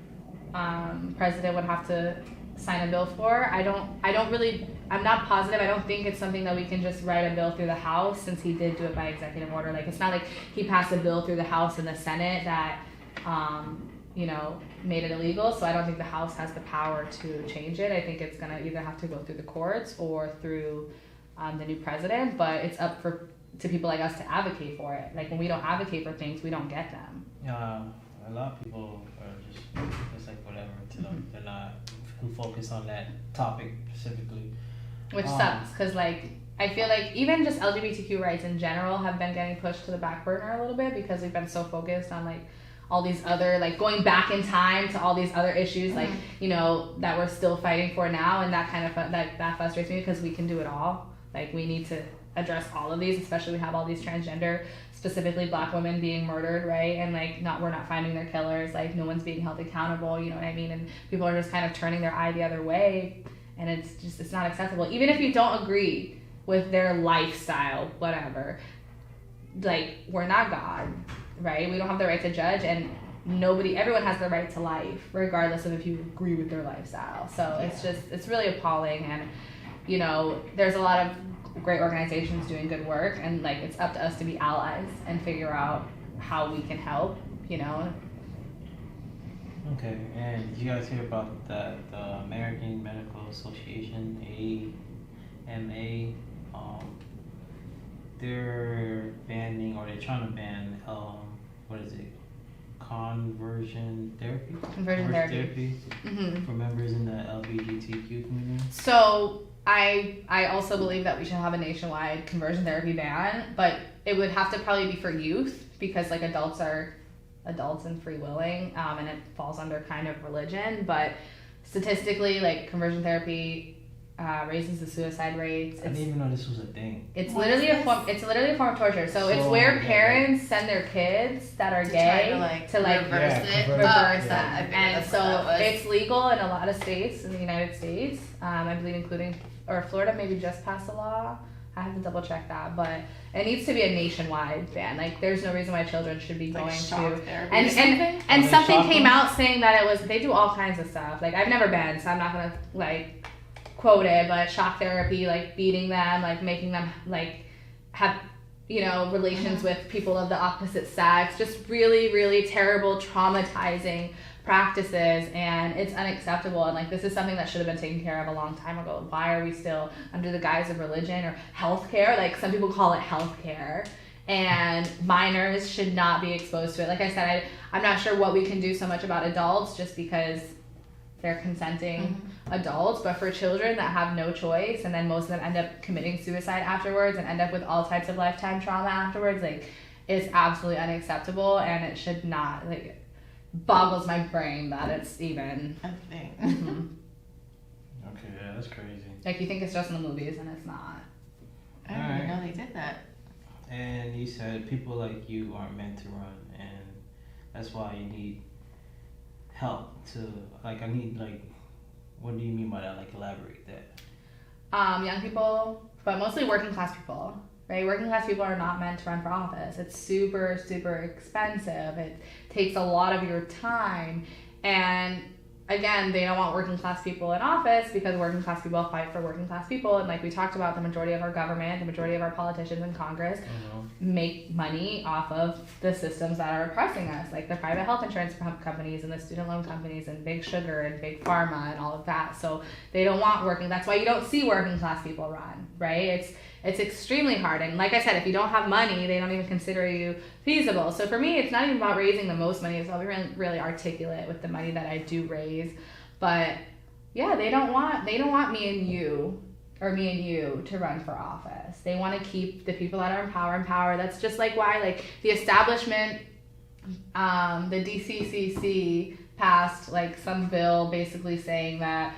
Speaker 3: president would have to sign a bill for. I'm not positive. I don't think it's something that we can just write a bill through the House, since he did do it by executive order. Like, it's not like he passed a bill through the House and the Senate that, you know, made it illegal. So I don't think the House has the power to change it. I think it's gonna either have to go through the courts or through the new president. But it's up to people like us to advocate for it. Like, when we don't advocate for things, we don't get them.
Speaker 2: A lot of people are just like whatever to them. They're not who focus on that topic specifically.
Speaker 3: Which sucks, because like I feel like even just LGBTQ rights in general have been getting pushed to the back burner a little bit, because we've been so focused on like all these other, like going back in time to all these other issues, like, you know, that we're still fighting for now. And that kind of that frustrates me, because we can do it all. Like, we need to address all of these, especially we have all these transgender, specifically black women being murdered, right? And like, we're not finding their killers, like no one's being held accountable, you know what I mean? And people are just kind of turning their eye the other way, and it's not acceptable. Even if you don't agree with their lifestyle, whatever, like, we're not God, right? We don't have the right to judge, and everyone has the right to life, regardless of if you agree with their lifestyle. So it's really appalling. And, you know, there's a lot of great organizations doing good work, and like, it's up to us to be allies and figure out how we can help, you know.
Speaker 2: Okay, and did you guys hear about the American Medical Association, AMA? They're banning, or they're trying to ban, what is it? Conversion therapy for members in the LGBTQ community. So
Speaker 3: I also believe that we should have a nationwide conversion therapy ban, but it would have to probably be for youth, because like adults are adults and free willing, and it falls under kind of religion. But statistically, like, conversion therapy raises the suicide rates.
Speaker 2: I didn't even know this was a thing.
Speaker 3: It's literally a form of torture. So it's where parents send their kids that are gay to reverse that. And so it's legal in a lot of states in the United States. I believe including Florida maybe just passed a law. I have to double check that, but it needs to be a nationwide ban. Like, there's no reason why children should be going to. And something came out saying that they do all kinds of stuff. Like, I've never been, so I'm not gonna like quote it, but shock therapy, like beating them, like making them like have relations with people of the opposite sex, just really, really terrible, traumatizing practices, and it's unacceptable. And like, this is something that should have been taken care of a long time ago. Why are we still under the guise of religion or healthcare? Like, some people call it healthcare, and minors should not be exposed to it. Like I said, I'm not sure what we can do so much about adults just because they're consenting adults, but for children that have no choice, and then most of them end up committing suicide afterwards and end up with all types of lifetime trauma afterwards, like, it's absolutely unacceptable, and it should not, like, boggles my brain that it's even
Speaker 4: a thing.
Speaker 2: Okay, yeah, that's crazy.
Speaker 3: Like, you think it's just in the movies, and it's not.
Speaker 4: I didn't even know they did that.
Speaker 2: And you said people like you aren't meant to run, and that's why you need help to, like, I need, like, what do you mean by that? Like, elaborate that.
Speaker 3: Young people, but mostly working class people, right? Working class people are not meant to run for office. It's super, super expensive. It takes a lot of your time. And again, they don't want working class people in office because working class people fight for working class people. And like we talked about, the majority of our government, the majority of our politicians in Congress make money off of the systems that are oppressing us, like the private health insurance companies and the student loan companies and big sugar and big pharma and all of that. So they don't want that's why you don't see working class people run, right? It's extremely hard. And like I said, if you don't have money, they don't even consider you feasible. So for me, it's not even about raising the most money. It's about being really, really articulate with the money that I do raise. But yeah, they don't want me and you to run for office. They want to keep the people that are in power. That's just like why, like, the establishment, the DCCC passed like some bill basically saying that,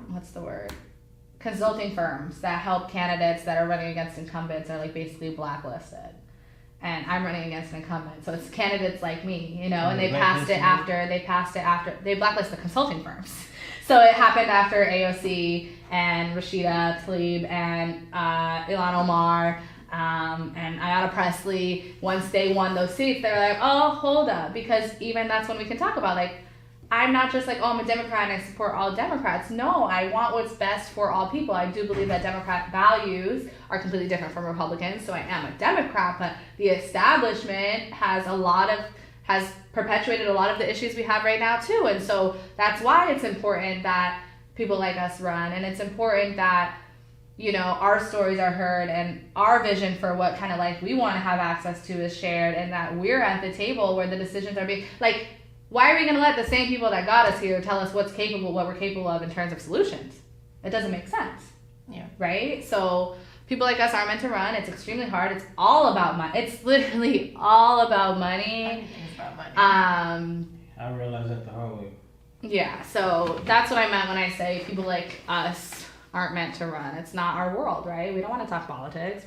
Speaker 3: what's the word? Consulting firms that help candidates that are running against incumbents are like basically blacklisted. And I'm running against an incumbent, so it's candidates like me, and they passed it after they blacklisted the consulting firms. So it happened after AOC and Rashida Tlaib and Ilhan Omar and Ayanna Pressley. Once they won those seats, they were like, oh, hold up, because even that's when we can talk about, like, I'm not just like, oh, I'm a Democrat and I support all Democrats. No, I want what's best for all people. I do believe that Democrat values are completely different from Republicans, so I am a Democrat, but the establishment has perpetuated a lot of the issues we have right now too. And so that's why it's important that people like us run, and it's important that, our stories are heard and our vision for what kind of life we want to have access to is shared, and that we're at the table where the decisions are being, like, why are we going to let the same people that got us here tell us what we're capable of in terms of solutions? It doesn't make sense.
Speaker 4: Yeah. Right?
Speaker 3: So people like us aren't meant to run. It's extremely hard. It's all about money. It's literally all about money.
Speaker 4: Everything's about money.
Speaker 2: I realized that the hard way.
Speaker 3: Yeah, so that's what I meant when I say people like us aren't meant to run. It's not our world, right? We don't want to talk politics.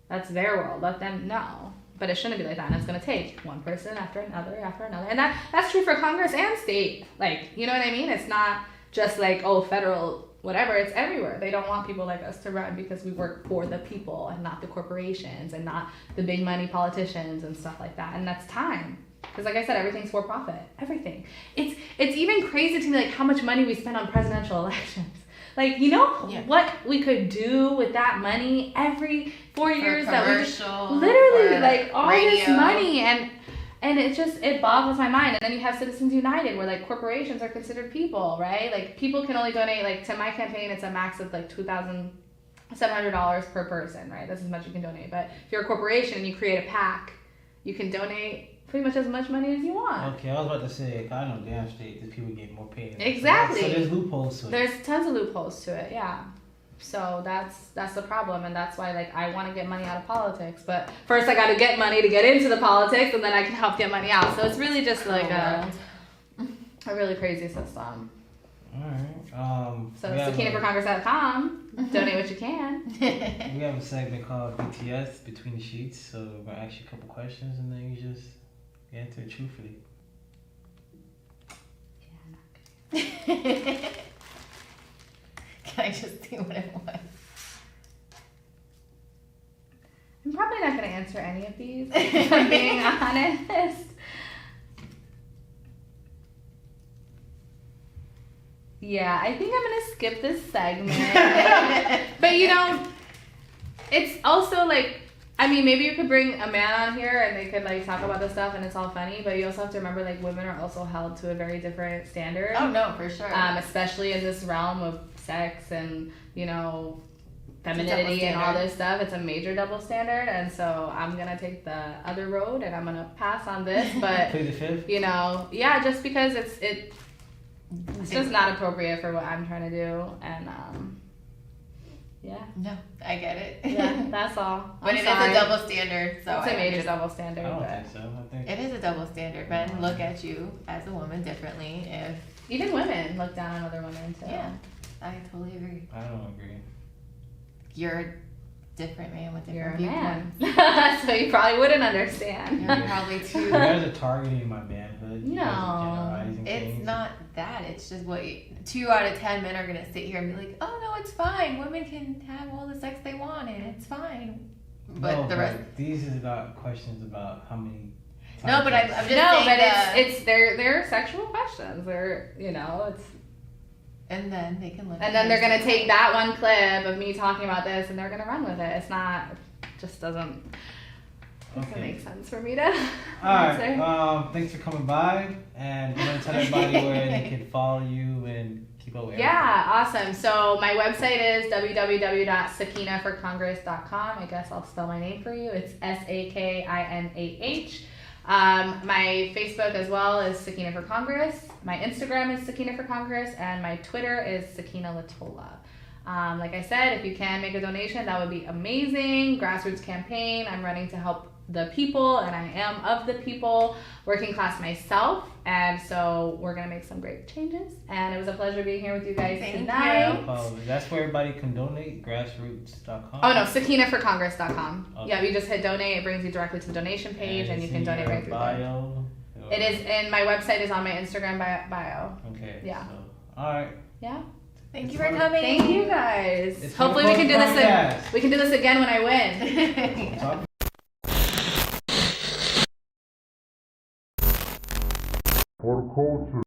Speaker 3: That's their world. Let them know. But it shouldn't be like that, and it's going to take one person after another. And that's true for Congress and state. Like, you know what I mean? It's not just like, oh, federal, whatever. It's everywhere. They don't want people like us to run because we work for the people and not the corporations and not the big money politicians and stuff like that. And that's time. Because like I said, everything's for profit. Everything. It's even crazy to me, like, how much money we spend on presidential elections. Like, what we could do with that money every 4 years that we just literally, like, all this money, and it boggles my mind. And then you have Citizens United, where, like, corporations are considered people, right? Like, people can only donate, like, to my campaign, it's a max of like $2,700 per person, right? That's as much you can donate. But if you're a corporation and you create a PAC, you can donate pretty much as much money as you want.
Speaker 2: Okay, I was about to say, I know damn state that people get more paid.
Speaker 3: Exactly.
Speaker 2: So there's loopholes to it.
Speaker 3: There's tons of loopholes to it, yeah. So that's the problem, and that's why, like, I want to get money out of politics, but first I got to get money to get into the politics, and then I can help get money out. So it's really just like a really crazy system.
Speaker 2: Alright.
Speaker 3: So SakinahForCongress.com. Donate what you can.
Speaker 2: We have a segment called BTS, Between the Sheets. So we're going to ask you a couple questions and then you just answer it truthfully.
Speaker 4: Can I just see what it was?
Speaker 3: I'm probably not going to answer any of these, if I'm being honest. Yeah, I think I'm going to skip this segment. But, you know, it's also like, I mean, maybe you could bring a man on here and they could like talk about this stuff and it's all funny, but you also have to remember like women are also held to a very different standard.
Speaker 4: Oh, no, for sure.
Speaker 3: Especially in this realm of sex and, you know, femininity and all this stuff. It's a major double standard, and so I'm gonna take the other road and I'm gonna pass on this. But
Speaker 2: Plead the fifth.
Speaker 3: you know, yeah, just because it's just not appropriate for what I'm trying to do, and yeah.
Speaker 4: No, I get it.
Speaker 3: Yeah, that's all.
Speaker 4: But it is a double standard, so
Speaker 3: it's a major double standard.
Speaker 2: I don't
Speaker 3: but
Speaker 2: think so. I think
Speaker 4: it is a double standard. Men look at you as a woman differently. If
Speaker 3: even women look down on other women too.
Speaker 4: yeah, I totally agree.
Speaker 2: I don't agree.
Speaker 4: You're a different man with
Speaker 3: You're
Speaker 4: different
Speaker 3: a
Speaker 4: viewpoints.
Speaker 3: man, so you probably wouldn't understand.
Speaker 4: You're probably too.
Speaker 2: You guys are targeting my manhood. You guys are
Speaker 3: No.
Speaker 2: generalizing
Speaker 4: It's
Speaker 2: things.
Speaker 4: not that. It's just what 2 out of 10 men are gonna sit here and be like, "Oh no, it's fine. Women can have all the sex they want, and it's fine." But
Speaker 2: No,
Speaker 4: the rest.
Speaker 2: these is about questions about how many.
Speaker 4: No, but I'm just
Speaker 3: No,
Speaker 4: saying
Speaker 3: but
Speaker 4: that-
Speaker 3: it's they're sexual questions. They're, you know, it's.
Speaker 4: And then they can look.
Speaker 3: And then they're gonna take that one clip of me talking about this and they're gonna run with it. It's not, just doesn't make sense for me to
Speaker 2: Alright,
Speaker 3: answer.
Speaker 2: thanks for coming by, and you want to tell everybody where they can follow you and keep up with
Speaker 3: Yeah, awesome. So my website is www.sakinahforcongress.com. I guess I'll spell my name for you. It's SAKINAH. My Facebook as well is Sakinah for Congress. My Instagram is Sakinah for Congress, and my Twitter is Sakinah Latola. Like I said, if you can make a donation, that would be amazing. Grassroots campaign. I'm running to help the people, and I am of the people, working class myself, and so we're gonna make some great changes. And it was a pleasure being here with you guys tonight.
Speaker 2: That's where everybody can donate. Grassroots.com.
Speaker 3: Oh no, SakinahForCongress.com.
Speaker 2: Okay.
Speaker 3: Yeah, you just hit donate. It brings you directly to the donation page, and you can donate right through there.
Speaker 2: bio.
Speaker 3: It is, and my website is on my Instagram bio.
Speaker 2: Okay.
Speaker 3: Yeah.
Speaker 2: So, all right.
Speaker 3: Yeah.
Speaker 4: Thank you for coming.
Speaker 3: Thank you guys.
Speaker 2: It's
Speaker 3: Hopefully we can do this.
Speaker 2: podcast.
Speaker 3: We can do this again when I win.
Speaker 2: Talk
Speaker 1: Horticulture.